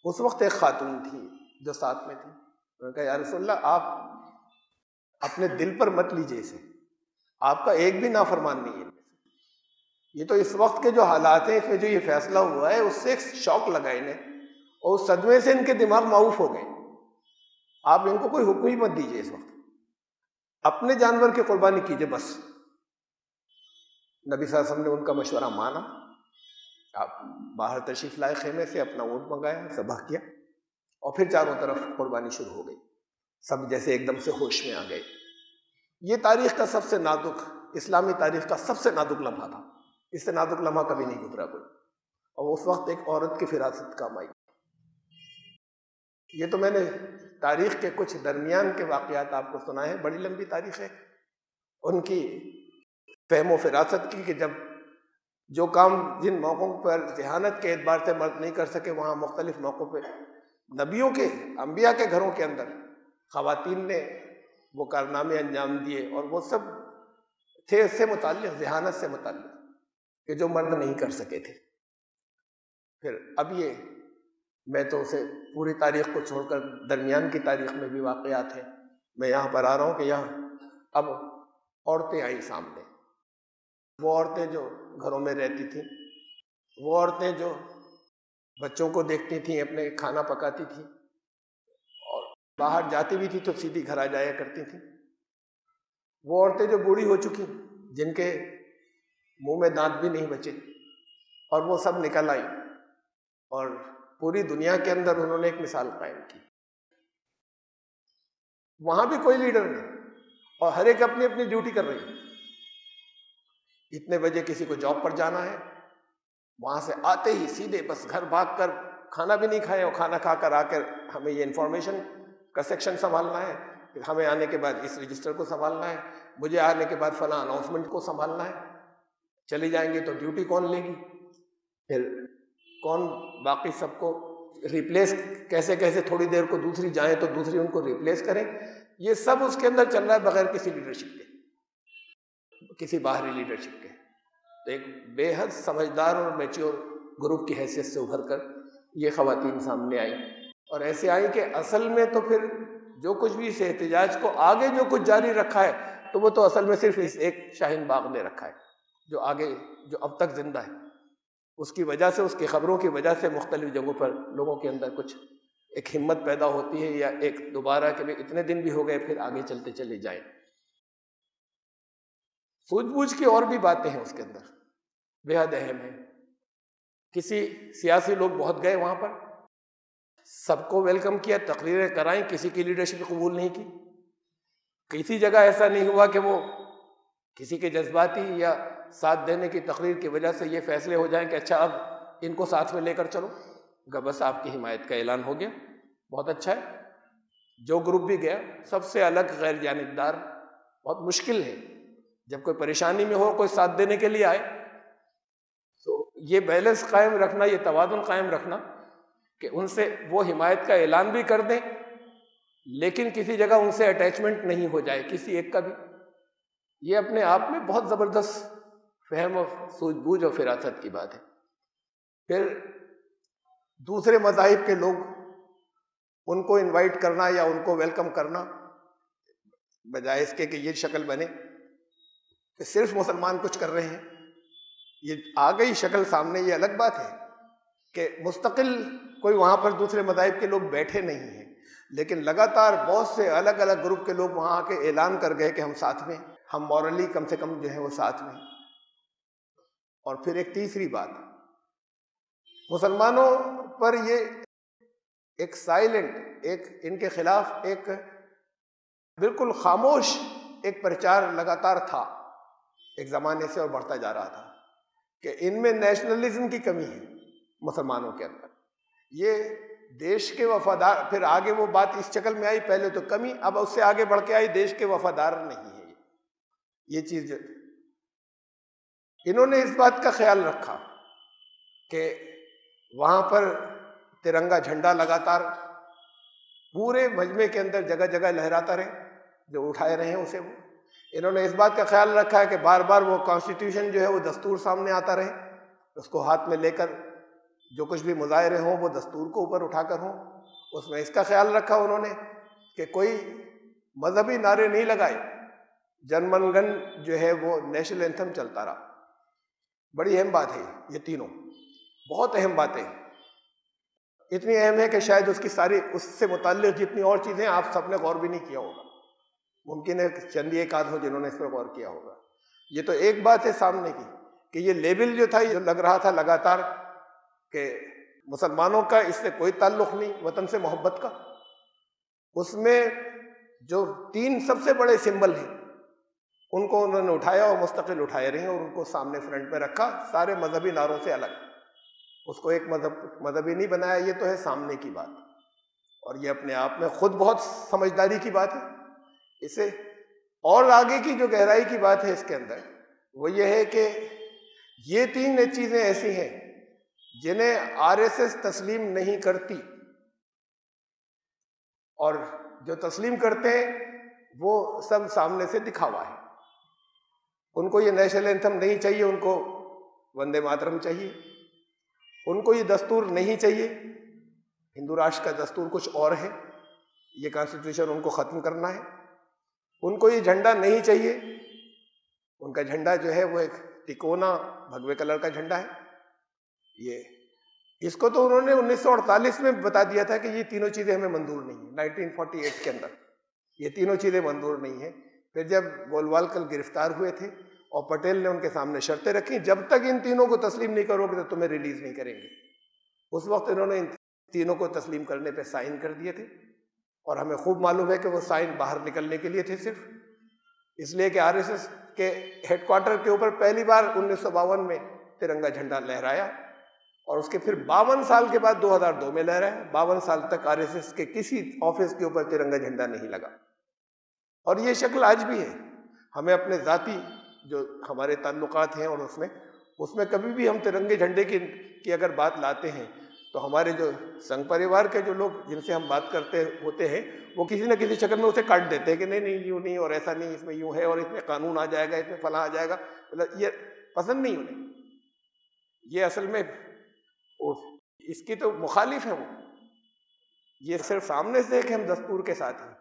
اس وقت ایک خاتون تھی جو ساتھ میں تھی، انہوں نے کہا یا رسول اللہ، آپ اپنے دل پر مت لیجیے اسے، آپ کا ایک بھی نافرمان نہیں ہے، یہ تو اس وقت کے جو حالات ہیں اس میں جو یہ فیصلہ ہوا ہے اس سے ایک شوق لگا انہیں، اور اس صدمے سے ان کے دماغ معاف ہو گئے، آپ ان کو کوئی حکم ہی مت دیجیے اس وقت، اپنے جانور کی قربانی کیجیے بس۔ نبی صلی اللہ علیہ وسلم نے ان کا مشورہ مانا، آپ باہر تشریف لائے خیمے سے، اپنا اونٹ منگایا، ذبح کیا، اور پھر چاروں طرف قربانی شروع ہو گئی، سب جیسے ایک دم سے ہوش میں آ گئے۔ یہ تاریخ کا سب سے نازک، اسلامی تاریخ کا سب سے نازک لمحہ تھا، اس سے نازک لمحہ کبھی نہیں گزرا کوئی، اور اس وقت ایک عورت کی فراست کام آئی۔ یہ تو میں نے تاریخ کے کچھ درمیان کے واقعات آپ کو سنائے ہیں، بڑی لمبی تاریخ ہے ان کی فہم و فراست کی، کہ جب جو کام جن موقعوں پر ذہانت کے اعتبار سے مرد نہیں کر سکے، وہاں مختلف موقعوں پہ نبیوں کے، انبیاء کے گھروں کے اندر خواتین نے وہ کارنامے انجام دیے، اور وہ سب تھے اس سے متعلق، ذہانت سے متعلق، کہ جو مرد نہیں کر سکے تھے۔ پھر اب یہ میں تو اسے پوری تاریخ کو چھوڑ کر درمیان کی تاریخ میں بھی واقعات ہیں، میں یہاں پر آ رہا ہوں کہ یہاں اب عورتیں آئیں سامنے، وہ عورتیں جو گھروں میں رہتی تھیں، وہ عورتیں جو بچوں کو دیکھتی تھیں، اپنے کھانا پکاتی تھیں، اور باہر جاتی بھی تھی تو سیدھی گھر آ جایا کرتی تھیں، وہ عورتیں جو بوڑھی ہو چکی، جن کے منہ میں دانت بھی نہیں بچے، اور وہ سب نکل آئی اور پوری دنیا کے اندر انہوں نے ایک مثال قائم کی۔ وہاں بھی کوئی لیڈر نہیں، اور ہر ایک اپنی اپنی ڈیوٹی کر رہی ہے۔ اتنے بجے کسی کو جاب پر جانا ہے، وہاں سے آتے ہی سیدھے بس گھر بھاگ کر، کھانا بھی نہیں کھائے اور کھانا کھا کر آ کر ہمیں یہ انفارمیشن کا سیکشن سنبھالنا ہے، پھر ہمیں آنے کے بعد اس رجسٹر کو سنبھالنا ہے، مجھے آنے کے بعد فلاں اناؤنسمنٹ کو سنبھالنا ہے، چلی جائیں گے تو ڈیوٹی کون لے گی، پھر کون باقی سب کو ریپلیس، کیسے کیسے تھوڑی دیر کو دوسری جائیں تو دوسری ان کو ریپلیس کریں، یہ سب اس کے اندر چل رہا ہے بغیر کسی لیڈرشپ کے، کسی باہری لیڈرشپ کے۔ تو ایک بے حد سمجھدار اور میچور گروپ کی حیثیت سے ابھر کر یہ خواتین سامنے آئیں، اور ایسے آئیں کہ اصل میں تو پھر جو کچھ بھی اس احتجاج کو آگے جو کچھ جاری رکھا ہے، تو وہ تو اصل میں صرف اس ایک شاہین باغ نے رکھا ہے، جو آگے جو اب تک زندہ ہے، اس کی وجہ سے، اس کی خبروں کی وجہ سے مختلف جگہوں پر لوگوں کے اندر کچھ ایک ہمت پیدا ہوتی ہے، یا ایک دوبارہ کہ اتنے دن بھی ہو گئے پھر آگے چلتے چلے جائیں۔ سوجھ بوجھ کی اور بھی باتیں ہیں اس کے اندر، بے حد اہم ہے۔ کسی سیاسی لوگ بہت گئے وہاں پر، سب کو ویلکم کیا، تقریریں کرائیں، کسی کی لیڈرشپ قبول نہیں کی، کسی جگہ ایسا نہیں ہوا کہ وہ کسی کے جذباتی یا ساتھ دینے کی تقریر کی وجہ سے یہ فیصلے ہو جائیں کہ اچھا اب ان کو ساتھ میں لے کر چلو، بس آپ کی حمایت کا اعلان ہو گیا، بہت اچھا ہے۔ جو گروپ بھی گیا سب سے الگ، غیر جانبدار، بہت مشکل ہے جب کوئی پریشانی میں ہو، کوئی ساتھ دینے کے لیے آئے، تو یہ بیلنس قائم رکھنا، یہ توازن قائم رکھنا کہ ان سے وہ حمایت کا اعلان بھی کر دیں، لیکن کسی جگہ ان سے اٹیچمنٹ نہیں ہو جائے کسی ایک کا بھی، یہ اپنے آپ میں بہت زبردست فہم اور سوجھ بوجھ اور فراست کی بات ہے۔ پھر دوسرے مذاہب کے لوگ، ان کو انوائٹ کرنا یا ان کو ویلکم کرنا، بجائے اس کے کہ یہ شکل بنے کہ صرف مسلمان کچھ کر رہے ہیں، یہ آ گئی شکل سامنے، یہ الگ بات ہے کہ مستقل کوئی وہاں پر دوسرے مذاہب کے لوگ بیٹھے نہیں ہیں، لیکن لگاتار بہت سے الگ الگ گروپ کے لوگ وہاں آ کے اعلان کر گئے کہ ہم ساتھ میں، ہم مورلی کم سے کم جو ہے وہ ساتھ میں۔ اور پھر ایک تیسری بات، مسلمانوں پر یہ ایک سائلنٹ، ایک ان کے خلاف ایک بالکل خاموش ایک پرچار لگاتار تھا، ایک زمانے سے، اور بڑھتا جا رہا تھا کہ ان میں نیشنلزم کی کمی ہے مسلمانوں کے اندر، یہ دیش کے وفادار، پھر آگے وہ بات اس شکل میں آئی، پہلے تو کمی، اب اس سے آگے بڑھ کے آئی دیش کے وفادار نہیں ہے، یہ چیز انہوں نے اس بات کا خیال رکھا کہ وہاں پر ترنگا جھنڈا لگاتار پورے مجمع کے اندر جگہ جگہ لہراتا رہے، جو اٹھائے رہے ہیں اسے، وہ انہوں نے اس بات کا خیال رکھا ہے کہ بار بار وہ کانسٹیٹیوشن جو ہے وہ دستور سامنے آتا رہے، اس کو ہاتھ میں لے کر جو کچھ بھی مظاہرے ہوں وہ دستور کو اوپر اٹھا کر ہوں۔ اس میں اس کا خیال رکھا انہوں نے کہ کوئی مذہبی نعرے نہیں لگائے، جن من گن جو ہے وہ نیشنل اینتھم چلتا رہا۔ بڑی اہم بات ہے یہ تینوں، بہت اہم باتیں، اتنی اہم ہے کہ شاید اس کی ساری، اس سے متعلق جتنی اور چیزیں آپ سب نے غور بھی نہیں کیا ہوگا، ممکن ہے چند ایک آدھ ہو جنہوں نے اس پر غور کیا ہوگا۔ یہ تو ایک بات ہے سامنے کی کہ یہ لیبل جو تھا، یہ لگ رہا تھا لگاتار کہ مسلمانوں کا اس سے کوئی تعلق نہیں، وطن سے محبت کا، اس میں جو تین سب سے بڑے سمبل ہیں ان کو انہوں نے اٹھایا اور مستقل اٹھائے رہے، اور ان کو سامنے فرنٹ میں رکھا، سارے مذہبی نعروں سے الگ، اس کو ایک مذہبی نہیں بنایا، یہ تو ہے سامنے کی بات، اور یہ اپنے آپ میں خود بہت سمجھداری کی بات ہے۔ اسے اور آگے کی جو گہرائی کی بات ہے اس کے اندر، وہ یہ ہے کہ یہ تین چیزیں ایسی ہیں جنہیں آر ایس ایس تسلیم نہیں کرتی، اور جو تسلیم کرتے ہیں وہ سب سامنے سے دکھاوا ہے۔ ان کو یہ نیشنل اینتھم نہیں چاہیے، ان کو وندے ماترم چاہیے، ان کو یہ دستور نہیں چاہیے، ہندو راشٹر کا دستور کچھ اور ہے، یہ کانسٹیٹیوشن ان کو ختم کرنا ہے۔ ان کو یہ جھنڈا نہیں چاہیے، ان کا جھنڈا جو ہے وہ ایک تکونا بھگوے کلر کا جھنڈا ہے۔ یہ اس کو تو انہوں نے 1948 میں بتا دیا تھا کہ یہ تینوں چیزیں ہمیں منظور نہیں ہیں، 1948 کے اندر یہ تینوں چیزیں منظور نہیں ہیں۔ پھر جب گولوالکر گرفتار ہوئے تھے اور پٹیل نے ان کے سامنے شرطیں رکھی، جب تک ان تینوں کو تسلیم نہیں کرو گے تو تمہیں ریلیز نہیں کریں گے۔ اس وقت انہوں نے ان تینوں کو تسلیم کرنے پہ سائن کر دیے تھے، اور ہمیں خوب معلوم ہے کہ وہ سائن باہر نکلنے کے لیے تھے، صرف اس لیے کہ RSS کے ہیڈ کوارٹر کے اوپر پہلی بار 1952 میں ترنگا جھنڈا لہرایا، اور اس کے پھر 52 سال کے بعد 2002 میں لہرایا۔ 52 سال تک RSS کے کسی آفس کے اوپر ترنگا جھنڈا نہیں لگا، اور یہ شکل آج بھی ہے۔ ہمیں اپنے ذاتی جو ہمارے تعلقات ہیں اور اس میں کبھی بھی ہم ترنگے جھنڈے کی اگر بات لاتے ہیں تو ہمارے جو سنگھ پریوار کے جو لوگ جن سے ہم بات کرتے ہوتے ہیں وہ کسی نہ کسی شکل میں اسے کاٹ دیتے ہیں کہ نہیں یوں نہیں، اور ایسا نہیں، اس میں یوں ہے، اور اس میں قانون آ جائے گا، اس میں فلاں آ جائے گا۔ مطلب یہ پسند نہیں انہیں، یہ اصل میں اس کی تو مخالف ہے وہ، یہ صرف سامنے سے ہے کہ ہم دستور کے ساتھ ہیں۔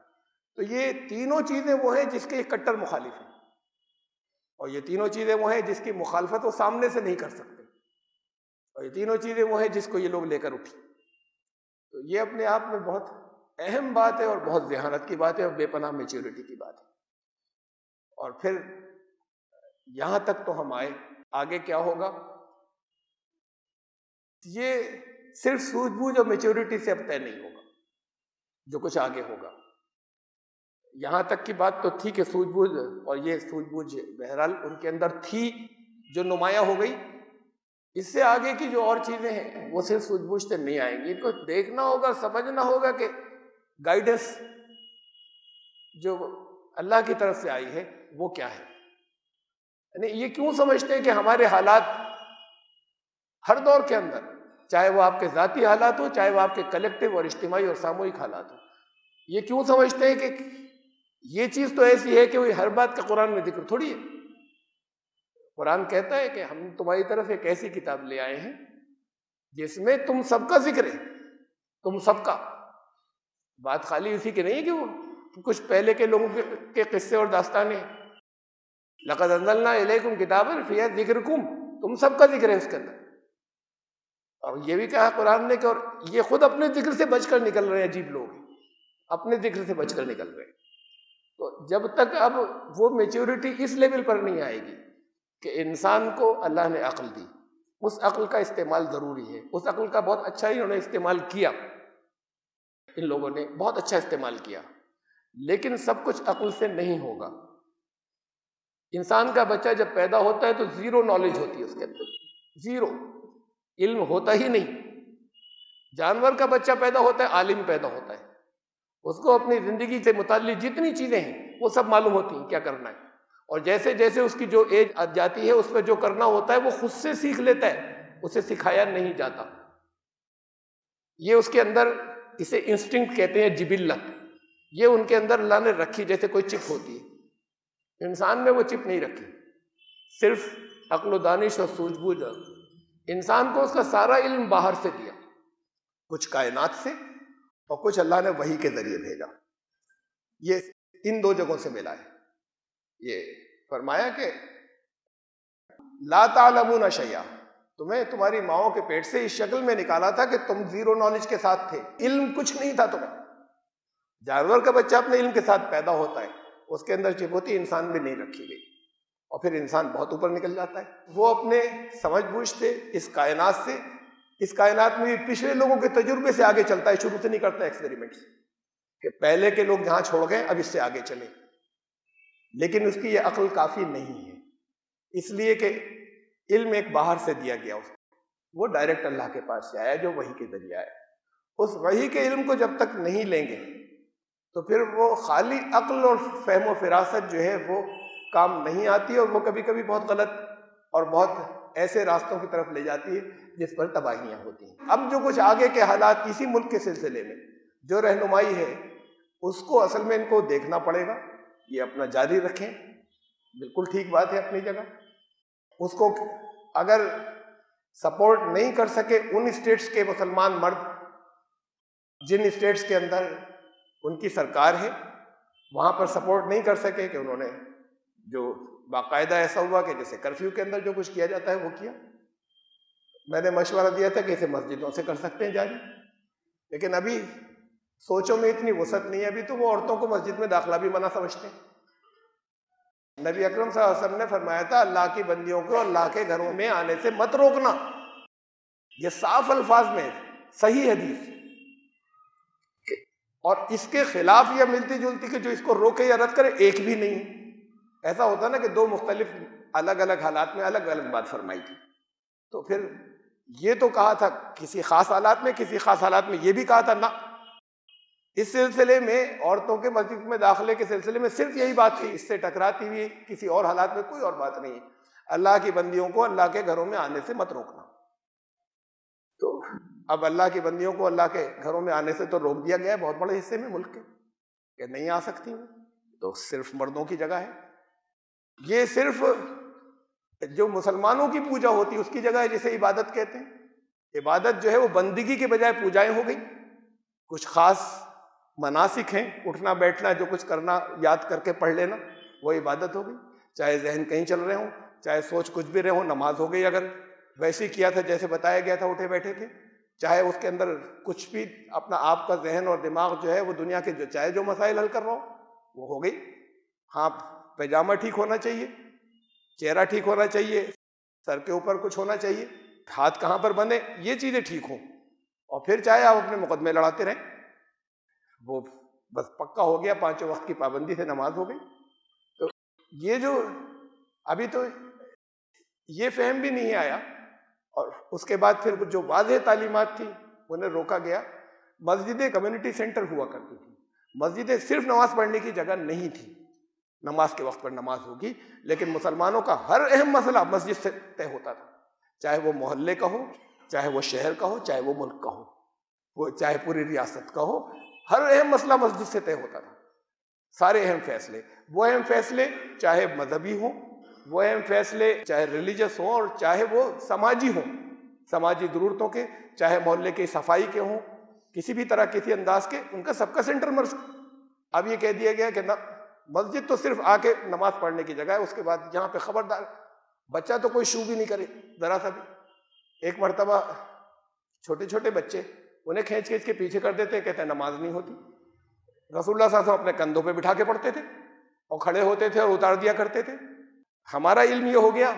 تو یہ تینوں چیزیں وہ ہیں جس کے کٹر مخالف ہیں، اور یہ تینوں چیزیں وہ ہیں جس کی مخالفت وہ سامنے سے نہیں کر سکتے، اور یہ تینوں چیزیں وہ ہیں جس کو یہ لوگ لے کر اٹھی۔ تو یہ اپنے آپ میں بہت اہم بات ہے، اور بہت ذہانت کی بات ہے، اور بے پناہ میچورٹی کی بات ہے۔ اور پھر یہاں تک تو ہم آئے، آگے کیا ہوگا؟ یہ صرف سوجھ بوجھ اور میچورٹی سے اب طے نہیں ہوگا جو کچھ آگے ہوگا۔ یہاں تک کی بات تو تھی کہ سوجھ بوجھ، اور یہ سوجھ بوجھ بہرحال ان کے اندر تھی جو نمایاں ہو گئی۔ اس سے آگے کی جو اور چیزیں ہیں وہ صرف سوجھ بوجھ سے نہیں آئیں گی، ان کو دیکھنا ہوگا، سمجھنا ہوگا کہ گائیڈنس جو اللہ کی طرف سے آئی ہے وہ کیا ہے۔ یعنی یہ کیوں سمجھتے ہیں کہ ہمارے حالات ہر دور کے اندر، چاہے وہ آپ کے ذاتی حالات ہو، چاہے وہ آپ کے کلیکٹیو اور اجتماعی اور ساموہک حالات ہو، یہ کیوں سمجھتے ہیں کہ یہ چیز تو ایسی ہے کہ وہ ہر بات کا قرآن میں ذکر تھوڑی ہے۔ قرآن کہتا ہے کہ ہم تمہاری طرف ایک ایسی کتاب لے آئے ہیں جس میں تم سب کا ذکر ہے، تم سب کا۔ بات خالی اسی کی نہیں کہ وہ کچھ پہلے کے لوگوں کے قصے اور داستانیں۔ لقد انزلنا الیکم کتابا فیہا ذکرکم، تم سب کا ذکر ہے اس کے اندر۔ اور یہ بھی کہا قرآن نے کہ اور یہ خود اپنے ذکر سے بچ کر نکل رہے ہیں، عجیب لوگ ہیں، اپنے ذکر سے بچ کر نکل رہے ہیں۔ تو جب تک اب وہ میچورٹی اس لیول پر نہیں آئے گی کہ انسان کو اللہ نے عقل دی، اس عقل کا استعمال ضروری ہے۔ اس عقل کا بہت اچھا ہی انہوں نے استعمال کیا، ان لوگوں نے بہت اچھا استعمال کیا، لیکن سب کچھ عقل سے نہیں ہوگا۔ انسان کا بچہ جب پیدا ہوتا ہے تو زیرو نالج ہوتی ہے اس کے اندر، زیرو علم ہوتا ہی نہیں۔ جانور کا بچہ پیدا ہوتا ہے، عالم پیدا ہوتا ہے، اس کو اپنی زندگی سے متعلق جتنی چیزیں ہیں وہ سب معلوم ہوتی ہیں کیا کرنا ہے، اور جیسے جیسے اس کی جو ایج آ جاتی ہے اس پہ جو کرنا ہوتا ہے وہ خود سے سیکھ لیتا ہے، اسے سکھایا نہیں جاتا۔ یہ اس کے اندر، اسے انسٹنکٹ کہتے ہیں، جبلت، یہ ان کے اندر اللہ نے رکھی جیسے کوئی چپ ہوتی ہے۔ انسان میں وہ چپ نہیں رکھی، صرف عقل و دانش اور سوجھ بوجھ۔ انسان کو اس کا سارا علم باہر سے دیا، کچھ کائنات سے اور کچھ اللہ نے وحی کے ذریعے بھیجا۔ یہ ان دو جگہوں سے ملا ہے۔ یہ فرمایا کہ لا تعلمون شیئا، تمہیں تمہاری ماؤں کے پیٹ سے اس شکل میں نکالا تھا کہ تم زیرو نالج کے ساتھ تھے، علم کچھ نہیں تھا تمہیں۔ جانور کا بچہ اپنے علم کے ساتھ پیدا ہوتا ہے، اس کے اندر چپ ہوتی، انسان میں نہیں رکھی گئی، اور پھر انسان بہت اوپر نکل جاتا ہے۔ وہ اپنے سمجھ بوجھ سے اس کائنات سے، اس کائنات میں پچھلے لوگوں کے تجربے سے آگے چلتا ہے، شروع سے نہیں کرتا ایکسپیریمنٹ کہ پہلے کے لوگ جہاں چھوڑ گئے اب اس سے آگے چلے، لیکن اس کی یہ عقل کافی نہیں ہے، اس لیے کہ علم ایک باہر سے دیا گیا، اس وہ ڈائریکٹ اللہ کے پاس سے آیا جو وحی کے ذریعے آیا۔ اس وحی کے علم کو جب تک نہیں لیں گے تو پھر وہ خالی عقل اور فہم و فراست جو ہے وہ کام نہیں آتی، اور وہ کبھی کبھی بہت غلط اور بہت ایسے راستوں کی طرف لے جاتی ہے جس پر تباہیاں ہوتی ہیں۔ اب جو کچھ آگے کے حالات اسی ملک کے سلسلے میں جو رہنمائی ہے اس کو اصل میں ان کو دیکھنا پڑے گا۔ یہ اپنا جاری رکھیں، بالکل ٹھیک بات ہے اپنی جگہ، اس کو اگر سپورٹ نہیں کر سکے ان اسٹیٹس کے مسلمان مرد جن اسٹیٹس کے اندر ان کی سرکار ہے، وہاں پر سپورٹ نہیں کر سکے کہ انہوں نے جو باقاعدہ ایسا ہوا کہ جیسے کرفیو کے اندر جو کچھ کیا جاتا ہے وہ کیا۔ میں نے مشورہ دیا تھا کہ اسے مسجدوں سے کر سکتے ہیں جاری، لیکن ابھی سوچوں میں اتنی وسعت نہیں ہے، ابھی تو وہ عورتوں کو مسجد میں داخلہ بھی منع سمجھتے ہیں۔ نبی اکرم صلی اللہ علیہ وسلم نے فرمایا تھا اللہ کی بندیوں کو اللہ کے گھروں میں آنے سے مت روکنا، یہ صاف الفاظ میں صحیح حدیث، اور اس کے خلاف یا ملتی جلتی کہ جو اس کو روکے یا رد کرے ایک بھی نہیں۔ ایسا ہوتا نا کہ دو مختلف الگ الگ حالات میں الگ الگ بات فرمائی تھی، تو پھر یہ تو کہا تھا کسی خاص حالات میں، کسی خاص حالات میں یہ بھی کہا تھا نہ۔ اس سلسلے میں عورتوں کے مسجد میں داخلے کے سلسلے میں صرف یہی بات تھی، اس سے ٹکراتی ہوئی کسی اور حالات میں کوئی اور بات نہیں۔ اللہ کی بندیوں کو اللہ کے گھروں میں آنے سے مت روکنا۔ تو اب اللہ کی بندیوں کو اللہ کے گھروں میں آنے سے تو روک دیا گیا ہے بہت بڑے حصے میں ملک کے کہ نہیں آ سکتی، تو صرف مردوں کی جگہ ہے۔ یہ صرف جو مسلمانوں کی پوجا ہوتی ہے اس کی جگہ ہے، جسے عبادت کہتے ہیں۔ عبادت جو ہے وہ بندگی کے بجائے پوجائیں ہو گئی، کچھ خاص مناسک ہیں، اٹھنا بیٹھنا جو کچھ کرنا یاد کر کے پڑھ لینا وہ عبادت ہو گئی، چاہے ذہن کہیں چل رہے ہوں، چاہے سوچ کچھ بھی رہے ہوں، نماز ہو گئی اگر ویسے ہی کیا تھا جیسے بتایا گیا تھا اٹھے بیٹھے تھے، چاہے اس کے اندر کچھ بھی اپنا آپ کا ذہن اور دماغ جو ہے وہ دنیا کے چاہے جو مسائل حل کر رہا ہو وہ ہو گئی۔ ہاں، پیجامہ ٹھیک ہونا چاہیے، چہرہ ٹھیک ہونا چاہیے، سر کے اوپر کچھ ہونا چاہیے، ہاتھ کہاں پر بندھے، یہ چیزیں ٹھیک ہوں، اور پھر چاہے آپ اپنے مقدمے لڑاتے رہیں، وہ بس پکا ہو گیا، 5 وقت کی پابندی سے نماز ہو گئی۔ تو یہ جو ابھی تو یہ فہم بھی نہیں آیا، اور اس کے بعد پھر جو واضح تعلیمات تھی انہیں روکا گیا۔ مسجدیں کمیونٹی سینٹر ہوا کرتی تھی، مسجدیں صرف نماز پڑھنے کی جگہ نہیں تھی، نماز کے وقت پر نماز ہوگی، لیکن مسلمانوں کا ہر اہم مسئلہ مسجد سے طے ہوتا تھا، چاہے وہ محلے کا ہو، چاہے وہ شہر کا ہو، چاہے وہ ملک کا ہو، وہ چاہے پوری ریاست کا ہو، ہر اہم مسئلہ مسجد سے طے ہوتا تھا۔ سارے اہم فیصلے، وہ اہم فیصلے چاہے مذہبی ہوں، وہ اہم فیصلے چاہے ریلیجس ہوں، اور چاہے وہ سماجی ہوں، سماجی ضرورتوں کے، چاہے محلے کی صفائی کے ہوں، کسی بھی طرح کسی انداز کے، ان کا سب کا سینٹر مسجد۔ اب یہ کہہ دیا گیا کہ مسجد تو صرف آ کے نماز پڑھنے کی جگہ ہے، اس کے بعد یہاں پہ خبردار بچہ تو کوئی شو بھی نہیں کرے ذرا سا بھی۔ ایک مرتبہ چھوٹے چھوٹے بچے انہیں کھینچ کھینچ کے پیچھے کر دیتے، کہتے ہیں نماز نہیں ہوتی۔ رسول اللہ صلی اللہ علیہ وسلم اپنے کندھوں پہ بٹھا کے پڑھتے تھے اور کھڑے ہوتے تھے اور اتار دیا کرتے تھے۔ ہمارا علم یہ ہو گیا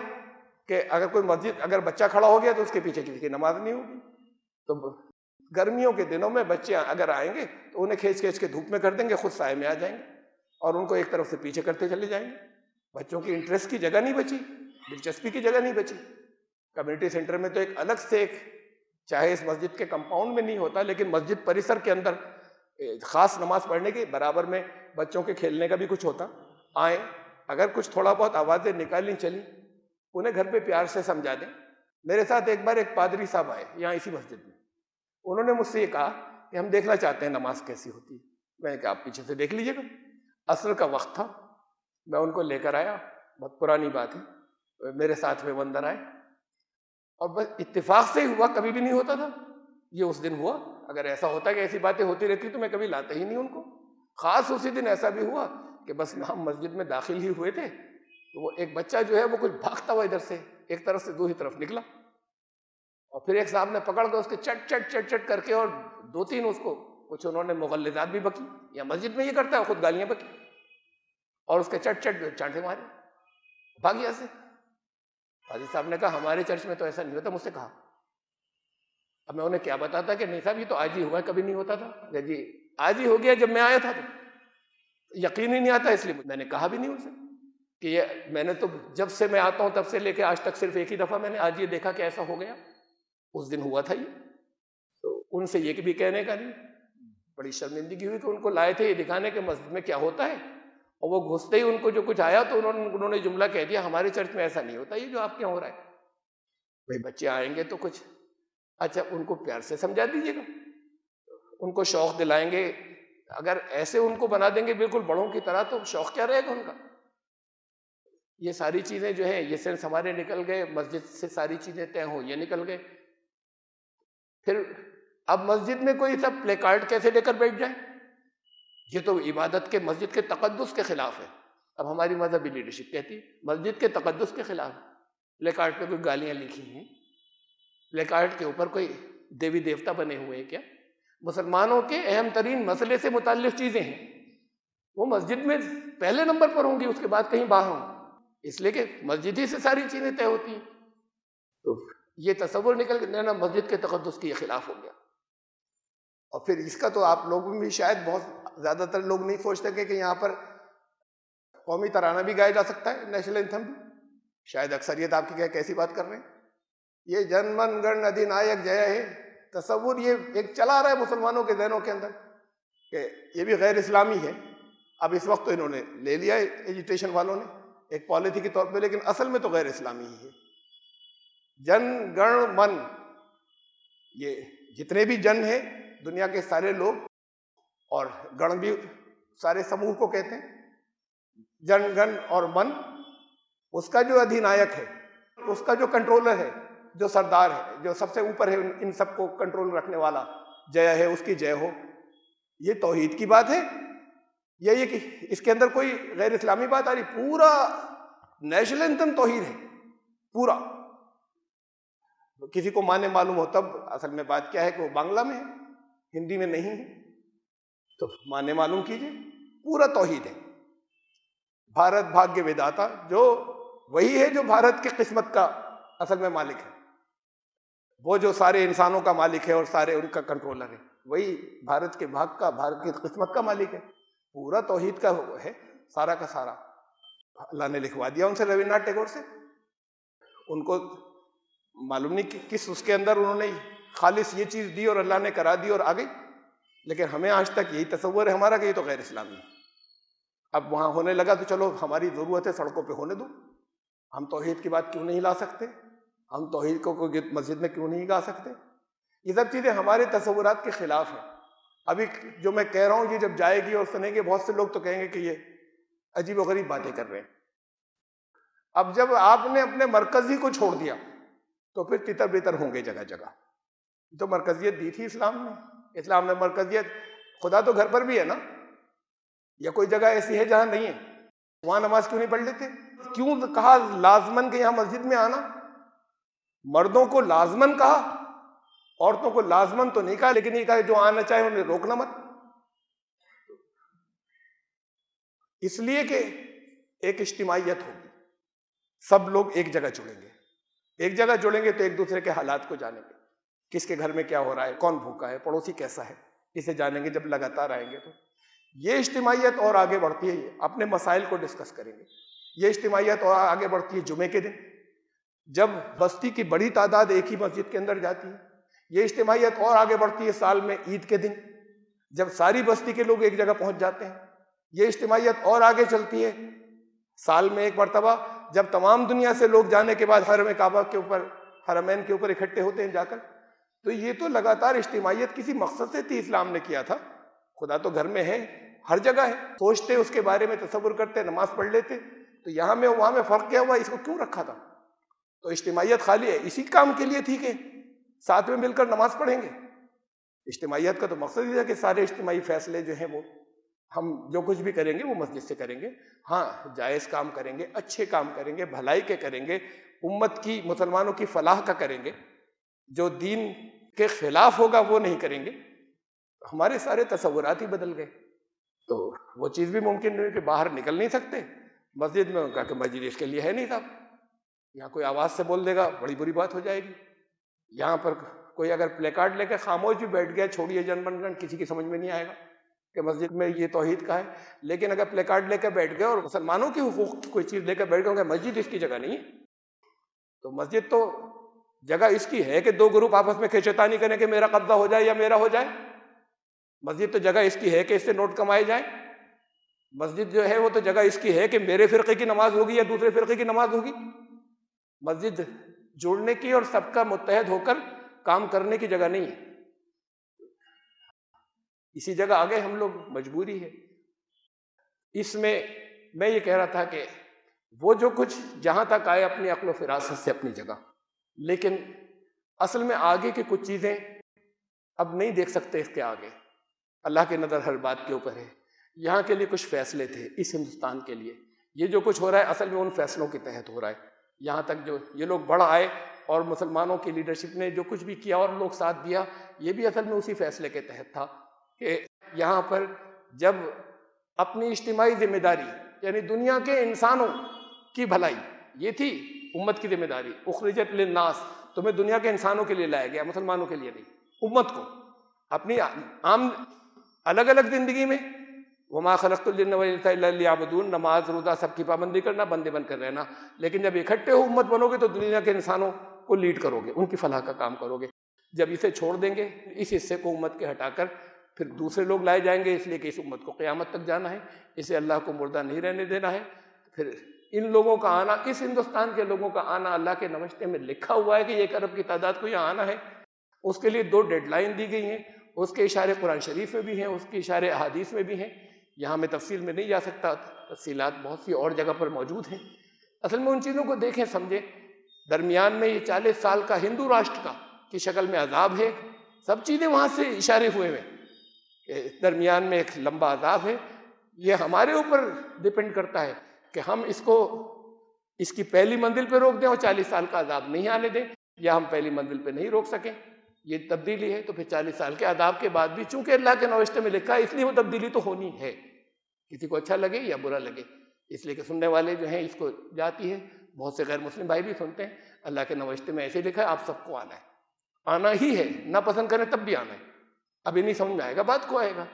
کہ اگر کوئی مسجد، اگر بچہ کھڑا ہو گیا تو اس کے پیچھے کسی کی نماز نہیں ہوگی۔ تو گرمیوں کے دنوں میں بچے اگر آئیں گے تو انہیں کھینچ کھینچ کے دھوپ میں کر دیں گے، خود سائے میں آ جائیں گے اور ان کو ایک طرف سے پیچھے کرتے چلے جائیں گے۔ بچوں کی انٹرسٹ کی جگہ نہیں بچی، دلچسپی کی جگہ نہیں بچی۔ کمیونٹی سینٹر میں تو ایک الگ سے ایک، چاہے اس مسجد کے کمپاؤنڈ میں نہیں ہوتا لیکن مسجد پریسر کے اندر خاص نماز پڑھنے کے برابر میں بچوں کے کھیلنے کا بھی کچھ ہوتا۔ آئیں، اگر کچھ تھوڑا بہت آوازیں نکالیں چلیں، انہیں گھر پہ پیار سے سمجھا دیں۔ میرے ساتھ ایک بار ایک پادری صاحب آئے یہاں اسی مسجد میں، انہوں نے مجھ سے یہ کہا کہ ہم دیکھنا چاہتے ہیں نماز کیسی ہوتی ہے۔ میں نے کہا آپ پیچھے سے دیکھ لیجیے گا۔ عصر کا وقت تھا، میں ان کو لے کر آیا، بہت پرانی بات ہے، میرے ساتھ میں وہ اندر آئے، اور بس اتفاق سے ہی ہوا، کبھی بھی نہیں ہوتا تھا یہ، اس دن ہوا۔ اگر ایسا ہوتا کہ ایسی باتیں ہوتی رہتی تو میں کبھی لاتا ہی نہیں ان کو۔ خاص اسی دن ایسا بھی ہوا کہ بس ہم مسجد میں داخل ہی ہوئے تھے تو وہ ایک بچہ جو ہے وہ کچھ بھاگتا ہوا ادھر سے ایک طرف سے دوسری طرف نکلا، اور پھر ایک صاحب نے پکڑ کر اس کے چٹ چٹ چٹ چٹ کر کے، اور 2-3 اس کو کچھ انہوں نے مغلظات بھی بکی، یا مسجد میں یہ کرتا ہے، خود گالیاں بکی، اور اس کے چٹ چٹ چانٹے مارے، بھاگ گیا سے۔ قاضی صاحب نے کہا ہمارے چرچ میں تو ایسا نہیں ہوتا، مجھ سے کہا۔ اب میں انہیں کیا بتاتا کہ نہیں صاحب یہ تو آج ہی ہوا ہے، کبھی نہیں ہوتا تھا۔ جی آج ہی ہو گیا، جب میں آیا تھا تو یقین ہی نہیں آتا، اس لیے میں نے کہا بھی نہیں ان سے کہ یہ میں نے تو جب سے میں آتا ہوں تب سے لے کے آج تک صرف ایک ہی دفعہ میں نے آج یہ دیکھا کہ ایسا ہو گیا، اس دن ہوا تھا یہ۔ تو ان سے یہ بھی کہنے کا نہیں، بڑی شرمندگی ہوئی کہ ان کو لائے تھے یہ دکھانے کہ مسجد میں کیا ہوتا ہے، اور وہ گھستے ہی ان کو جو کچھ آیا تو انہوں نے جملہ کہہ دیا ہمارے چرچ میں ایسا نہیں ہوتا یہ جو آپ کے یہاں ہو رہا ہے۔ بھائی بچے آئیں گے تو کچھ اچھا ان کو پیار سے سمجھا دیجیے گا، ان کو شوق دلائیں گے۔ اگر ایسے ان کو بنا دیں گے بالکل بڑوں کی طرح تو شوق کیا رہے گا ان کا۔ یہ ساری چیزیں جو ہیں، یہ سینس ہمارے نکل گئے، مسجد سے ساری چیزیں طے ہوں یہ نکل گئے. پھر اب مسجد میں کوئی سب پلے کارڈ کیسے لے کر بیٹھ جائے؟ یہ تو عبادت کے، مسجد کے تقدس کے خلاف ہے. اب ہماری مذہبی لیڈرشپ کہتی ہے مسجد کے تقدس کے خلاف. پلے کارڈ پہ کوئی گالیاں لکھی ہیں، پلے کارڈ کے اوپر کوئی دیوی دیوتا بنے ہوئے ہیں کیا؟ مسلمانوں کے اہم ترین مسئلے سے متعلق چیزیں ہیں، وہ مسجد میں پہلے نمبر پر ہوں گی، اس کے بعد کہیں باہر ہوں، اس لیے کہ مسجد ہی سے ساری چیزیں طے ہوتی ہیں. تو یہ تصور نکل کے نا مسجد کے تقدس کے خلاف ہو گیا. اور پھر اس کا تو آپ لوگوں میں بھی شاید بہت زیادہ تر لوگ نہیں سوچتے کہ یہاں پر قومی ترانہ بھی گایا جا سکتا ہے، نیشنل اینتھم بھی. شاید اکثریت آپ کی کیا کیسی بات کر رہے ہیں. یہ جن من گن ادھینائک جے ہے تصور یہ ایک چلا رہا ہے مسلمانوں کے ذہنوں کے اندر کہ یہ بھی غیر اسلامی ہے. اب اس وقت تو انہوں نے لے لیا ہے ایجوٹیشن والوں نے ایک پالیسی کے طور پہ، لیکن اصل میں تو غیر اسلامی ہی ہے. جن گن من، یہ جتنے بھی جن ہیں دنیا کے سارے لوگ، اور گن بھی سارے سموہ کو کہتے ہیں. جن گن اور من، اس کا جو ادھینائک ہے، اس کا جو کنٹرولر ہے، جو سردار ہے، جو سب سے اوپر ہے ان سب کو کنٹرول رکھنے والا، جے ہے اس کی جے ہو. یہ توحید کی بات ہے. یہ کہ اس کے اندر کوئی غیر اسلامی بات آ رہی؟ پورا نیشنل اینتھم توحید ہے پورا. کسی کو معنی معلوم ہو تب اصل میں بات کیا ہے کہ وہ بنگلہ میں ہے، ہندی میں نہیں ہے، تو معنی معلوم کیجئے. پورا توحید ہے. بھارت بھاگیہ وداتا، جو وہی ہے جو بھارت کی قسمت کا اصل میں مالک ہے، وہ جو سارے انسانوں کا مالک ہے اور سارے ان کا کنٹرولر ہے، وہی بھارت کے بھاگ کا، بھارت کی قسمت کا مالک ہے. پورا توحید کا ہے سارا کا سارا. اللہ نے لکھوا دیا ان سے، رابندر ناتھ ٹیگور سے. ان کو معلوم نہیں کہ کس اس کے اندر انہوں نے خالص یہ چیز دی اور اللہ نے کرا دی اور آ گئی. لیکن ہمیں آج تک یہی تصور ہے ہمارا کہ یہ تو غیر اسلامی ہے. اب وہاں ہونے لگا تو چلو ہماری ضرورت ہے سڑکوں پہ ہونے دو. ہم توحید کی بات کیوں نہیں لا سکتے؟ ہم توحید کو کوئی مسجد میں کیوں نہیں گا سکتے؟ یہ سب چیزیں ہمارے تصورات کے خلاف ہیں. ابھی جو میں کہہ رہا ہوں یہ جب جائے گی اور سنیں گے بہت سے لوگ تو کہیں گے کہ یہ عجیب و غریب باتیں کر رہے ہیں. اب جب آپ نے اپنے مرکز ہی کو چھوڑ دیا تو پھر تتر بتر ہوں گے جگہ جگہ. تو مرکزیت دی تھی اسلام نے. اسلام نے مرکزیت، خدا تو گھر پر بھی ہے نا، یا کوئی جگہ ایسی ہے جہاں نہیں ہے؟ وہاں نماز کیوں نہیں پڑھ لیتے؟ کیوں کہا لازمن کہ یہاں مسجد میں آنا؟ مردوں کو لازمن کہا، عورتوں کو لازمن تو نہیں کہا، لیکن یہ کہا جو آنا چاہے انہیں روکنا مت. اس لیے کہ ایک اجتماعیت ہوگی، سب لوگ ایک جگہ جڑیں گے. ایک جگہ جڑیں گے تو ایک دوسرے کے حالات کو جانیں گے، کس کے گھر میں کیا ہو رہا ہے، کون بھوکا ہے، پڑوسی کیسا ہے، اسے جانیں گے. جب لگاتار آئیں گے تو یہ اجتماعیت اور آگے بڑھتی ہے. اپنے مسائل کو ڈسکس کریں گے. یہ اجتماعیت اور آگے بڑھتی ہے جمعے کے دن، جب بستی کی بڑی تعداد ایک ہی مسجد کے اندر جاتی ہے. یہ اجتماعیت اور آگے بڑھتی ہے سال میں عید کے دن، جب ساری بستی کے لوگ ایک جگہ پہنچ جاتے ہیں. یہ اجتماعیت اور آگے چلتی ہے سال میں ایک مرتبہ، جب تمام دنیا سے لوگ جانے کے بعد حرم کعبہ کے اوپر، حرمین کے اوپر اکٹھے ہوتے ہیں جا کر. تو یہ تو لگاتار اجتماعیت کسی مقصد سے تھی، اسلام نے کیا تھا. خدا تو گھر میں ہے، ہر جگہ ہے. سوچتے اس کے بارے میں، تصور کرتے، نماز پڑھ لیتے. تو یہاں میں وہاں میں فرق کیا ہوا؟ اس کو کیوں رکھا تھا؟ تو اجتماعیت خالی ہے اسی کام کے لیے تھی کہ ساتھ میں مل کر نماز پڑھیں گے. اجتماعیت کا تو مقصد یہ ہے کہ سارے اجتماعی فیصلے جو ہیں وہ ہم جو کچھ بھی کریں گے وہ مسجد سے کریں گے. ہاں جائز کام کریں گے، اچھے کام کریں گے، بھلائی کے کریں گے، امت کی، مسلمانوں کی فلاح کا کریں گے. جو دین کے خلاف ہوگا وہ نہیں کریں گے. ہمارے سارے تصورات ہی بدل گئے. تو وہ چیز بھی ممکن نہیں کہ باہر نکل نہیں سکتے. مسجد میں کہا کہ مسجد اس کے لیے ہے نہیں صاحب، یہاں کوئی آواز سے بول دے گا بڑی بری بات ہو جائے گی. یہاں پر کوئی اگر پلے کارڈ لے کے خاموش بھی بیٹھ گیا، چھوڑیے جن بن گن، کسی کی سمجھ میں نہیں آئے گا کہ مسجد میں یہ توحید کا ہے. لیکن اگر پلے کارڈ لے کے بیٹھ گئے اور مسلمانوں کے حقوق کی کوئی چیز لے کے بیٹھ گئے، مسجد اس کی جگہ نہیں ہے. تو مسجد تو جگہ اس کی ہے کہ دو گروپ آپس میں کھیچتانی کریں کہ میرا قبضہ ہو جائے یا میرا ہو جائے. مسجد تو جگہ اس کی ہے کہ اس سے نوٹ کمائے جائیں. مسجد جو ہے وہ تو جگہ اس کی ہے کہ میرے فرقے کی نماز ہوگی یا دوسرے فرقے کی نماز ہوگی. مسجد جوڑنے کی اور سب کا متحد ہو کر کام کرنے کی جگہ نہیں ہے. اسی جگہ آگے ہم لوگ، مجبوری ہے. اس میں یہ کہہ رہا تھا کہ وہ جو کچھ جہاں تک آئے اپنی عقل و فراست سے اپنی جگہ، لیکن اصل میں آگے کی کچھ چیزیں اب نہیں دیکھ سکتے اس کے آگے۔ اللہ کی نظر ہر بات کے اوپر ہے۔ یہاں کے لیے کچھ فیصلے تھے اس ہندوستان کے لیے، یہ جو کچھ ہو رہا ہے اصل میں ان فیصلوں کے تحت ہو رہا ہے۔ یہاں تک جو یہ لوگ بڑھ آئے اور مسلمانوں کی لیڈرشپ نے جو کچھ بھی کیا اور لوگ ساتھ دیا، یہ بھی اصل میں اسی فیصلے کے تحت تھا کہ یہاں پر جب اپنی اجتماعی ذمہ داری یعنی دنیا کے انسانوں کی بھلائی، یہ تھی امت کی ذمہ داری۔ اخرجت للناس، تمہیں دنیا کے انسانوں کے لیے لایا گیا، مسلمانوں کے لیے نہیں، امت کو اپنی عام الگ الگ زندگی میں۔ وما خلقت الجن والانس الا لیعبدون، نماز روزہ سب کی پابندی کرنا، بندے بن کر رہنا، لیکن جب اکٹھے ہو امت بنو گے تو دنیا کے انسانوں کو لیڈ کرو گے، ان کی فلاح کا کام کرو گے۔ جب اسے چھوڑ دیں گے، اس حصے کو امت کے ہٹا کر پھر دوسرے لوگ لائے جائیں گے، اس لیے کہ اس امت کو قیامت تک جانا ہے، اسے اللہ کو مردہ نہیں رہنے دینا ہے۔ پھر ان لوگوں کا آنا، اس ہندوستان کے لوگوں کا آنا، اللہ کے نوشتے میں لکھا ہوا ہے کہ 1 ارب کی تعداد کو یہاں آنا ہے۔ اس کے لیے 2 ڈیڈ لائن دی گئی ہیں، اس کے اشارے قرآن شریف میں بھی ہیں، اس کے اشارے احادیث میں بھی ہیں۔ یہاں میں تفصیل میں نہیں جا سکتا، تفصیلات بہت سی اور جگہ پر موجود ہیں۔ اصل میں ان چیزوں کو دیکھیں، سمجھیں۔ درمیان میں یہ 40 سال کا ہندو راشٹر کا کی شکل میں عذاب ہے، سب چیزیں وہاں سے اشارے ہوئے ہوئے کہ درمیان میں ایک لمبا عذاب ہے۔ یہ ہمارے اوپر ڈپینڈ کرتا ہے کہ ہم اس کو اس کی پہلی منزل پہ روک دیں اور 40 سال کا عذاب نہیں آنے دیں، یا ہم پہلی منزل پہ نہیں روک سکیں، یہ تبدیلی ہے۔ تو پھر 40 سال کے عذاب کے بعد بھی چونکہ اللہ کے نوشتے میں لکھا ہے، اس لیے وہ تبدیلی تو ہونی ہے، کسی کو اچھا لگے یا برا لگے، اس لیے کہ سننے والے جو ہیں اس کو جاتی ہے، بہت سے غیر مسلم بھائی بھی سنتے ہیں۔ اللہ کے نوشتے میں ایسے لکھا ہے، آپ سب کو آنا ہے، آنا ہی ہے، نہ پسند کریں تب بھی آنا ہے۔ ابھی نہیں سمجھ میں آئے گا، بعد کو آئے گا،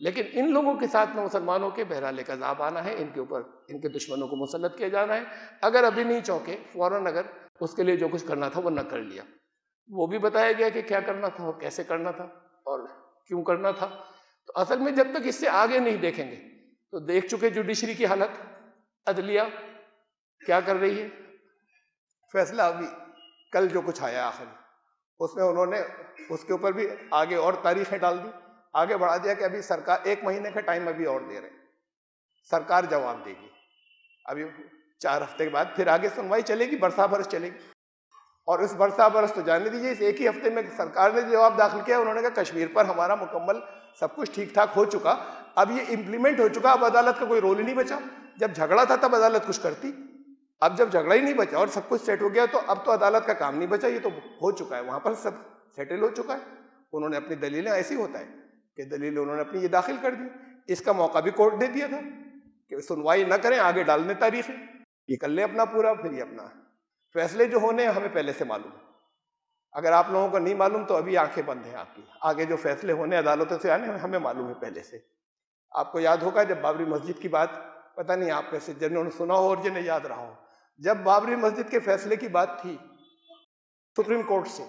لیکن ان لوگوں کے ساتھ میں مسلمانوں کے بہرحال ایک عذاب آنا ہے، ان کے اوپر ان کے دشمنوں کو مسلط کیا جانا ہے۔ اگر ابھی نہیں چونکے، فوراً اگر اس کے لیے جو کچھ کرنا تھا وہ نہ کر لیا، وہ بھی بتایا گیا کہ کیا کرنا تھا اور کیسے کرنا تھا اور کیوں کرنا تھا۔ تو اصل میں جب تک اس سے آگے نہیں دیکھیں گے تو دیکھ چکے جوڈیشری کی حالت، عدلیہ کیا کر رہی ہے۔ فیصلہ ابھی کل جو کچھ آیا آخر اس میں انہوں نے اس کے اوپر بھی آگے اور تاریخیں ڈال دی، آگے بڑھا دیا کہ ابھی سرکار 1 مہینے کا ٹائم ابھی اور دے رہے ہیں، سرکار جواب دے گی۔ ابھی 4 ہفتے کے بعد پھر آگے سنوائی چلے گی، برسا برس چلے گی، اور اس برسا برس تو جانے دیجیے، اس 1 ہی ہفتے میں سرکار نے جواب داخل کیا۔ انہوں نے کہا کشمیر پر ہمارا مکمل سب کچھ ٹھیک ٹھاک ہو چکا، اب یہ امپلیمنٹ ہو چکا، اب عدالت کا کوئی رول ہی نہیں بچا۔ جب جھگڑا تھا تب عدالت کچھ کرتی، اب جب جھگڑا ہی نہیں بچا اور سب کچھ سیٹ ہو گیا تو اب تو عدالت کا کام نہیں بچا، یہ تو ہو چکا ہے، وہاں پر سب سیٹل ہو چکا ہے۔ انہوں نے اپنی دلیلیں، ایسی ہوتا ہے کہ دلیلیں انہوں نے اپنی یہ داخل کر دی، اس کا موقع بھی کورٹ دے دیا تھا کہ سنوائی نہ کریں، آگے ڈال دیں تاریخیں، یہ کر لیں اپنا پورا، پھر یہ اپنا فیصلے جو ہونے ہیں ہمیں پہلے سے معلوم ہے۔ اگر آپ لوگوں کو نہیں معلوم تو ابھی آنکھیں بند ہیں آپ کی، آگے جو فیصلے ہونے عدالتوں سے آنے ہمیں معلوم ہے پہلے سے۔ آپ کو یاد ہوگا جب بابری مسجد کی بات، پتہ نہیں آپ میں سے جنہوں نے سنا ہو اور جنہیں یاد رہا ہو، جب بابری مسجد کے فیصلے کی بات تھی سپریم کورٹ سے،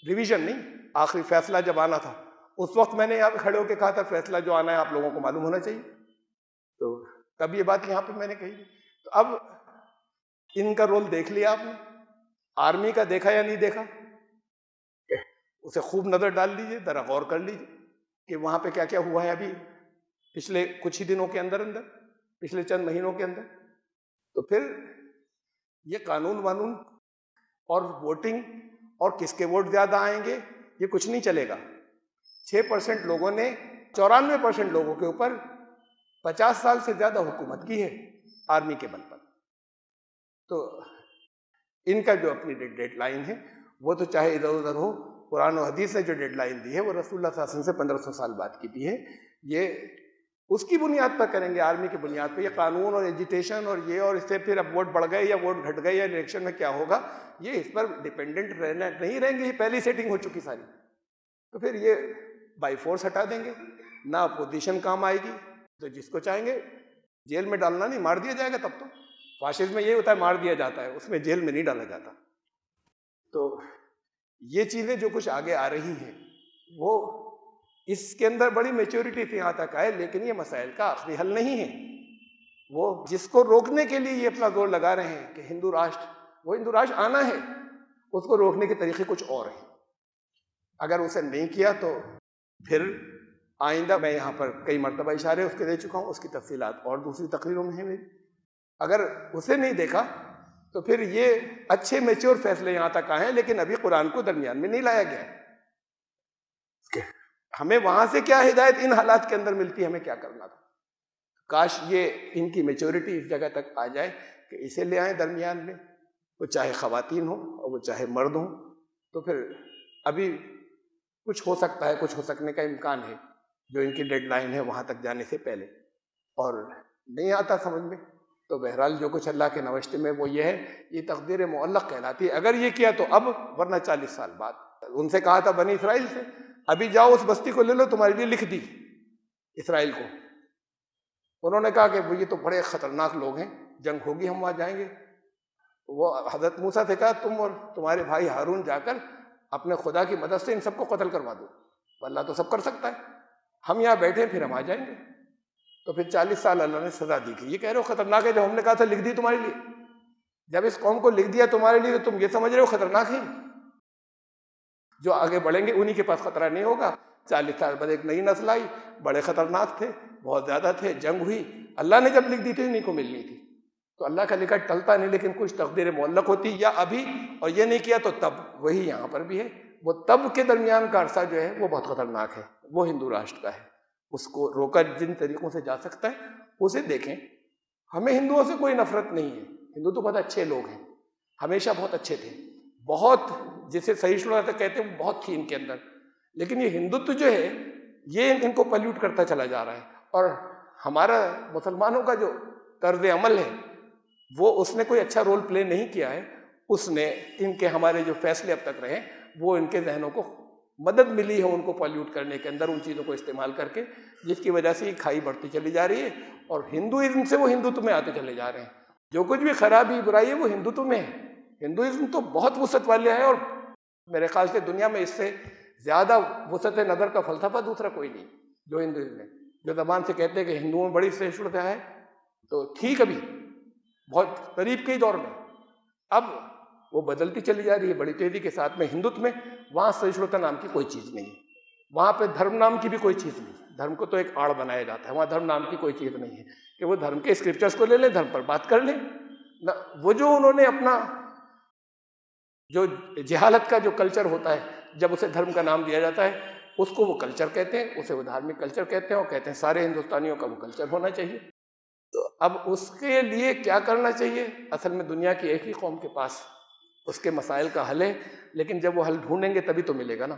ریویژن نہیں، آخری فیصلہ جب آنا تھا، اس وقت میں نے یہاں پہ کھڑے ہو کے کہا تھا فیصلہ جو آنا ہے آپ لوگوں کو معلوم ہونا چاہیے، تو تب یہ بات یہاں پہ میں نے کہی۔ تو اب ان کا رول دیکھ لیا آپ نے، آرمی کا دیکھا یا نہیں دیکھا، اسے خوب نظر ڈال لیجئے، ذرا غور کر لیجئے کہ وہاں پہ کیا کیا ہوا ہے ابھی پچھلے کچھ ہی دنوں کے اندر، پچھلے چند مہینوں کے اندر۔ تو پھر یہ قانون وانون اور ووٹنگ اور کس کے ووٹ زیادہ آئیں گے، یہ کچھ نہیں چلے گا۔ 6% لوگوں نے 94% لوگوں کے اوپر 50 سال سے زیادہ حکومت کی ہے آرمی کے بل پر۔ تو ان کا جو اپنی ڈیڈ لائن ہے وہ تو چاہے ادھر ادھر ہو، قرآن و حدیث نے جو ڈیڈ لائن دی ہے وہ رسول اللہ صلی اللہ علیہ وسلم سے 1500 سال بعد کی دی ہے، یہ اس کی بنیاد پر کریں گے، آرمی کی بنیاد پہ۔ یہ قانون اور ایجیٹیشن اور یہ اور اس سے پھر اب ووٹ بڑھ گئے یا ووٹ گھٹ گئے یا الیکشن میں کیا ہوگا، یہ اس پر ڈیپینڈنٹ رہنا نہیں رہیں گے، یہ پہلی سیٹنگ ہو چکی ساری۔ تو پھر یہ بائی فورس ہٹا دیں گے، نہ اپوزیشن کام آئے گی، تو جس کو چاہیں گے جیل میں ڈالنا نہیں، مار دیا جائے گا۔ تب تو فاشزم میں یہ ہوتا ہے، مار دیا جاتا ہے، اس میں جیل میں نہیں ڈالا جاتا۔ تو یہ چیزیں جو کچھ آگے آ رہی ہیں وہ اس کے اندر بڑی میچورٹی سے یہاں تک آئے، لیکن یہ مسائل کا آخری حل نہیں ہے۔ وہ جس کو روکنے کے لیے یہ اپنا زور لگا رہے ہیں کہ ہندو راشٹر، وہ ہندو راشٹر آنا ہے، اس کو روکنے کے طریقے کچھ اور ہیں۔ اگر اسے نہیں کیا تو پھر آئندہ، میں یہاں پر کئی مرتبہ اشارے اس کے دے چکا ہوں، اس کی تفصیلات اور دوسری تقریروں میں ہیں میری، اگر اسے نہیں دیکھا تو پھر یہ اچھے میچور فیصلے یہاں تک آئے ہیں، لیکن ابھی قرآن کو درمیان میں نہیں لایا گیا کہ ہمیں وہاں سے کیا ہدایت ان حالات کے اندر ملتی ہے، ہمیں کیا کرنا تھا۔ کاش یہ ان کی میچورٹی اس جگہ تک آ جائے کہ اسے لے آئیں درمیان میں، وہ چاہے خواتین ہوں اور وہ چاہے مرد ہوں، تو پھر ابھی کچھ ہو سکتا ہے، کچھ ہو سکنے کا امکان ہے، جو ان کی ڈیڈ لائن ہے وہاں تک جانے سے پہلے۔ اور نہیں آتا سمجھ میں تو بہرحال جو کچھ اللہ کے نوشتے میں وہ یہ ہے، یہ تقدیر معلق کہلاتی ہے۔ اگر یہ کیا تو اب، ورنہ 40 سال بعد۔ ان سے کہا تھا بنی اسرائیل سے، ابھی جاؤ اس بستی کو لے لو، تمہارے لیے لکھ دی اسرائیل کو۔ انہوں نے کہا کہ یہ تو بڑے خطرناک لوگ ہیں، جنگ ہوگی، ہم وہاں جائیں گے۔ وہ حضرت موسیٰ سے کہا تم اور تمہارے بھائی ہارون جا کر اپنے خدا کی مدد سے ان سب کو قتل کروا دو، اللہ تو سب کر سکتا ہے، ہم یہاں بیٹھے پھر ہم آ جائیں گے۔ تو پھر 40 سال اللہ نے سزا دی کہ یہ کہہ رہے ہو خطرناک ہے، جب ہم نے کہا تھا لکھ دی تمہارے لیے، جب اس قوم کو لکھ دیا تمہارے لیے تو تم یہ سمجھ رہے ہو خطرناک ہے؟ جو آگے بڑھیں گے انہی کے پاس خطرہ نہیں ہوگا۔ 40 سال بعد ایک نئی نسل آئی، بڑے خطرناک تھے، بہت زیادہ تھے، جنگ ہوئی، اللہ نے جب لکھ دی تھی انہی کو ملنی تھی۔ تو اللہ کا لکھا ٹلتا نہیں، لیکن کچھ تقدیر معلق ہوتی، یا ابھی اور یہ نہیں کیا تو تب۔ وہی یہاں پر بھی ہے، وہ تب کے درمیان کا عرصہ جو ہے وہ بہت خطرناک ہے، وہ ہندو راشٹر کا ہے، اس کو روکا جن طریقوں سے جا سکتا ہے اسے دیکھیں۔ ہمیں ہندوؤں سے کوئی نفرت نہیں ہے، ہندو تو بہت اچھے لوگ ہیں، ہمیشہ بہت اچھے تھے، بہت جسے صحیح شروعات کہتے ہیں بہت تھی ان کے اندر، لیکن یہ ہندوتو جو ہے یہ ان کو پلیوٹ کرتا چلا جا رہا ہے۔ اور ہمارا مسلمانوں کا جو طرز عمل ہے وہ اس نے کوئی اچھا رول پلے نہیں کیا ہے، اس نے ان کے ہمارے جو فیصلے اب تک رہے وہ ان کے ذہنوں کو مدد ملی ہے ان کو پلیوٹ کرنے کے اندر، ان چیزوں کو استعمال کر کے، جس کی وجہ سے یہ کھائی بڑھتی چلی جا رہی ہے، اور ہندوازم سے وہ ہندوتو میں آتے چلے جا رہے ہیں۔ جو کچھ بھی خرابی برائی ہے وہ ہندوتو میں ہے۔ ہندوازم تو بہت وسعت والا ہے، اور میرے خیال سے دنیا میں اس سے زیادہ وسعت نظر کا فلسفہ دوسرا کوئی نہیں جو ہندوازم ہے۔ جو زبان سے کہتے ہیں کہ ہندوؤں میں بڑی سہیشوتا ہے تو تھی کبھی بہت قریب کے دور میں، اب وہ بدلتی چلی جا رہی ہے بڑی تیزی کے ساتھ میں۔ ہندوتو میں وہاں سہیشوتا نام کی کوئی چیز نہیں ہے، وہاں پہ دھرم نام کی بھی کوئی چیز نہیں، دھرم کو تو ایک آڑ بنایا جاتا ہے، وہاں دھرم نام کی کوئی چیز نہیں ہے کہ وہ دھرم کے اسکرپچرز کو لے لیں، دھرم پر بات کر لیں۔ وہ جو انہوں نے اپنا جو جہالت کا جو کلچر ہوتا ہے، جب اسے دھرم کا نام دیا جاتا ہے اس کو وہ کلچر کہتے ہیں، اسے وہ دھارمک کلچر کہتے ہیں، اور کہتے ہیں سارے ہندوستانیوں کا وہ کلچر ہونا چاہیے۔ تو اب اس کے لیے کیا کرنا چاہیے؟ اصل میں دنیا کی ایک ہی قوم کے پاس اس کے مسائل کا حل ہے، لیکن جب وہ حل ڈھونڈیں گے تبھی تو ملے گا نا،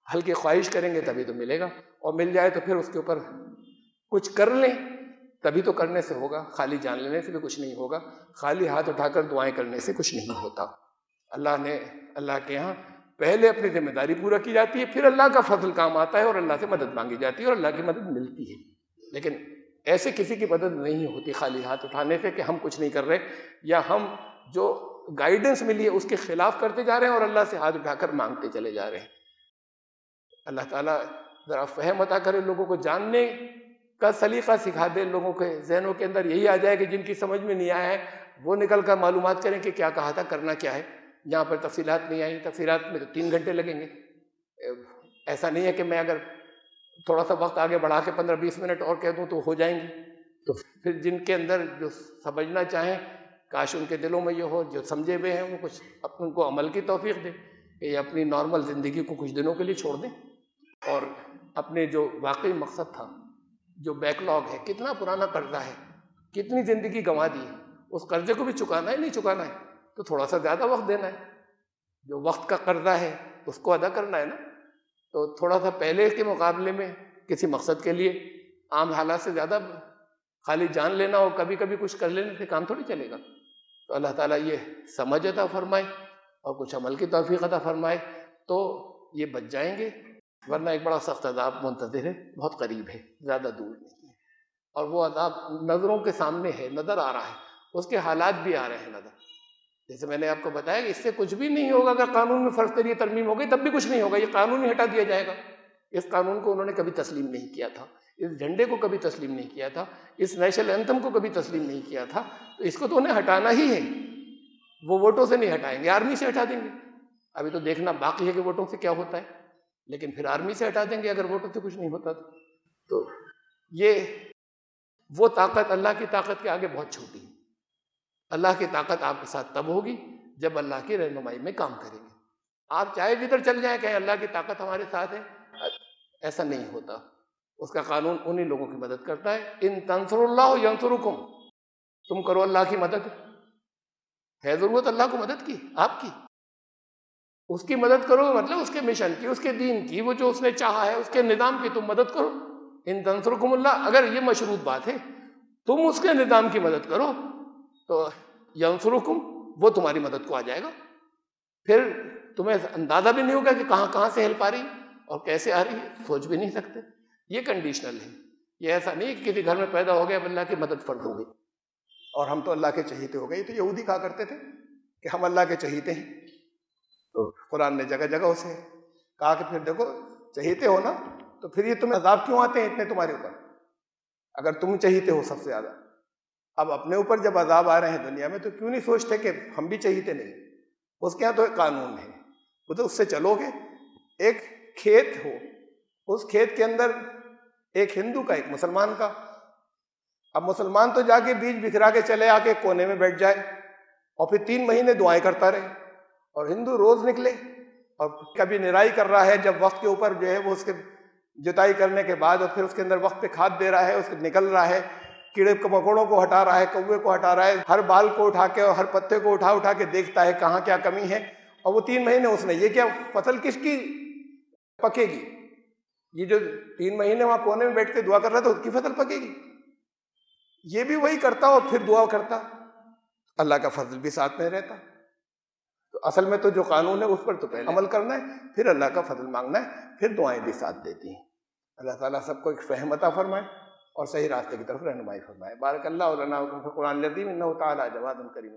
حل کی خواہش کریں گے تبھی تو ملے گا، اور مل جائے تو پھر اس کے اوپر کچھ کر لیں تبھی تو کرنے سے ہوگا، خالی جان لینے سے بھی کچھ نہیں ہوگا، خالی ہاتھ اٹھا کر دعائیں کرنے سے کچھ نہیں ہوتا۔ اللہ کے ہاں پہلے اپنی ذمہ داری پورا کی جاتی ہے، پھر اللہ کا فضل کام آتا ہے اور اللہ سے مدد مانگی جاتی ہے اور اللہ کی مدد ملتی ہے، لیکن ایسے کسی کی مدد نہیں ہوتی خالی ہاتھ اٹھانے سے کہ ہم کچھ نہیں کر رہے، یا ہم جو گائیڈنس ملی ہے اس کے خلاف کرتے جا رہے ہیں اور اللہ سے ہاتھ اٹھا کر مانگتے چلے جا رہے ہیں۔ اللہ تعالیٰ ذرا فہم عطا کرے، لوگوں کو جاننے کا سلیقہ سکھا دے، لوگوں کے ذہنوں کے اندر یہی آ جائے کہ جن کی سمجھ میں نہیں آیا ہے وہ نکل کر معلومات کریں کہ کیا کہا تھا، کرنا کیا ہے۔ جہاں پر تفصیلات نہیں آئیں، تفصیلات میں تو 3 گھنٹے لگیں گے۔ ایسا نہیں ہے کہ میں اگر تھوڑا سا وقت آگے بڑھا کے 15-20 منٹ اور کہہ دوں تو ہو جائیں گے۔ تو پھر جن کے اندر جو سمجھنا چاہیں کاش ان کے دلوں میں یہ ہو، جو سمجھے ہوئے ہیں وہ کچھ ان کو عمل کی توفیق دے کہ یہ اپنی نارمل زندگی کو کچھ دنوں کے لیے چھوڑ دیں، اور اپنے جو واقعی مقصد تھا، جو بیک لاگ ہے، کتنا پرانا قرضہ ہے، کتنی زندگی گنوا دی ہے، اس قرضے کو بھی چکانا ہے، نہیں چکانا ہے تو تھوڑا سا زیادہ وقت دینا ہے، جو وقت کا قرضہ ہے اس کو ادا کرنا ہے نا، تو تھوڑا سا پہلے کے مقابلے میں کسی مقصد کے لیے عام حالات سے زیادہ خالی جان لینا اور کبھی کبھی کچھ کر لینے سے کام تھوڑی چلے گا۔ تو اللہ تعالیٰ یہ سمجھ عطا فرمائے اور کچھ عمل کی توفیق عطا فرمائے تو یہ بچ جائیں گے، ورنہ ایک بڑا سخت عذاب منتظر ہے، بہت قریب ہے، زیادہ دور نہیں ہے، اور وہ عذاب نظروں کے سامنے ہے، نظر آ رہا ہے، اس کے حالات بھی آ رہے ہیں نظر۔ جیسے میں نے آپ کو بتایا کہ اس سے کچھ بھی نہیں ہوگا، اگر قانون میں فرض کریے ترمیم ہو گئی تب بھی کچھ نہیں ہوگا، یہ قانون ہی ہٹا دیا جائے گا۔ اس قانون کو انہوں نے کبھی تسلیم نہیں کیا تھا، اس جھنڈے کو کبھی تسلیم نہیں کیا تھا، اس نیشنل اینتھم کو کبھی تسلیم نہیں کیا تھا، تو اس کو تو انہیں ہٹانا ہی ہے۔ وہ ووٹوں سے نہیں ہٹائیں گے، آرمی سے ہٹا دیں گے، ابھی تو دیکھنا باقی ہے کہ ووٹوں سے کیا ہوتا ہے، لیکن پھر آرمی سے ہٹا دیں گے اگر ووٹوں سے کچھ نہیں ہوتا تو یہ وہ طاقت اللہ کی طاقت کے آگے بہت چھوٹی ہے۔ اللہ کی طاقت آپ کے ساتھ تب ہوگی جب اللہ کی رہنمائی میں کام کریں گے. آپ چاہے جدھر چل جائیں کہیں اللہ کی طاقت ہمارے ساتھ ہے، ایسا نہیں ہوتا. اس کا قانون انہی لوگوں کی مدد کرتا ہے. ان تنصروا اللہ ینصرکم، تم کرو اللہ کی مدد. ہے ضرورت اللہ کو مدد کی، آپ کی، اس کی مدد کرو مطلب اس کے مشن کی، اس کے دین کی، وہ جو اس نے چاہا ہے اس کے نظام کی تم مدد کرو. ان تنصرکم اللہ، اگر یہ مشروط بات ہے تم اس کے نظام کی مدد کرو تو ینصرکم، وہ تمہاری مدد کو آ جائے گا. پھر تمہیں اندازہ بھی نہیں ہوگا کہ کہاں کہاں سے ہیلپ آ رہی اور کیسے آ رہی ہے، سوچ بھی نہیں سکتے. یہ کنڈیشنل ہے. یہ ایسا نہیں کہ کسی گھر میں پیدا ہو گیا اب اللہ کی مدد فرض ہو گئی اور ہم تو اللہ کے چہیتے ہو گئے. یہ تو یہودی کہا کرتے تھے کہ ہم اللہ کے چہیتے ہیں. تو قرآن نے جگہ جگہ اسے کہا کہ پھر دیکھو چہیتے ہو نا تو پھر یہ تمہیں عذاب کیوں آتے ہیں اتنے تمہارے اوپر، اگر تم چہیتے ہو سب سے زیادہ. اب اپنے اوپر جب عذاب آ رہے ہیں دنیا میں تو کیوں نہیں سوچتے کہ ہم بھی چہیتے نہیں. اس کے یہاں تو ایک قانون ہے، وہ تو اس سے چلو گے. ایک کھیت ہو، اس کھیت کے اندر ایک ہندو کا ایک مسلمان کا. اب مسلمان تو جا کے بیج بکھرا کے چلے آ کے کونے میں بیٹھ جائے اور پھر 3 مہینے دعائیں کرتا رہے، اور ہندو روز نکلے اور کبھی نرائی کر رہا ہے جب وقت کے اوپر جو ہے وہ اس کے جتائی کرنے کے بعد، اور پھر اس کے اندر وقت پہ کھاد دے رہا ہے، اس کے نکل رہا ہے، کیڑے مکوڑوں کو ہٹا رہا ہے، کوے کو ہٹا رہا ہے، ہر بال کو اٹھا کے اور ہر پتے کو اٹھا اٹھا کے دیکھتا ہے کہاں کیا کمی ہے. اور وہ 3 مہینے اس نے یہ کیا، فصل کس کی پکے گی؟ یہ جو 3 مہینے وہاں کونے میں بیٹھ کے دعا کر رہا تھا اس کی فصل پکے گی. یہ بھی وہی کرتا اور پھر دعا کرتا، اللہ کا فضل بھی ساتھ میں رہتا. تو اصل میں تو جو قانون ہے اس پر تو پہلے عمل کرنا ہے، پھر اللہ کا فضل مانگنا ہے، پھر دعائیں بھی ساتھ دیتی ہیں. اللہ تعالیٰ سب کو ایک فہم عطا فرمائے اور صحیح راستے کی طرف رہنمائی فرمائے. بارک اللہ لنا و لکم فی القرآن العظیم انہ تعالی جواد کریم.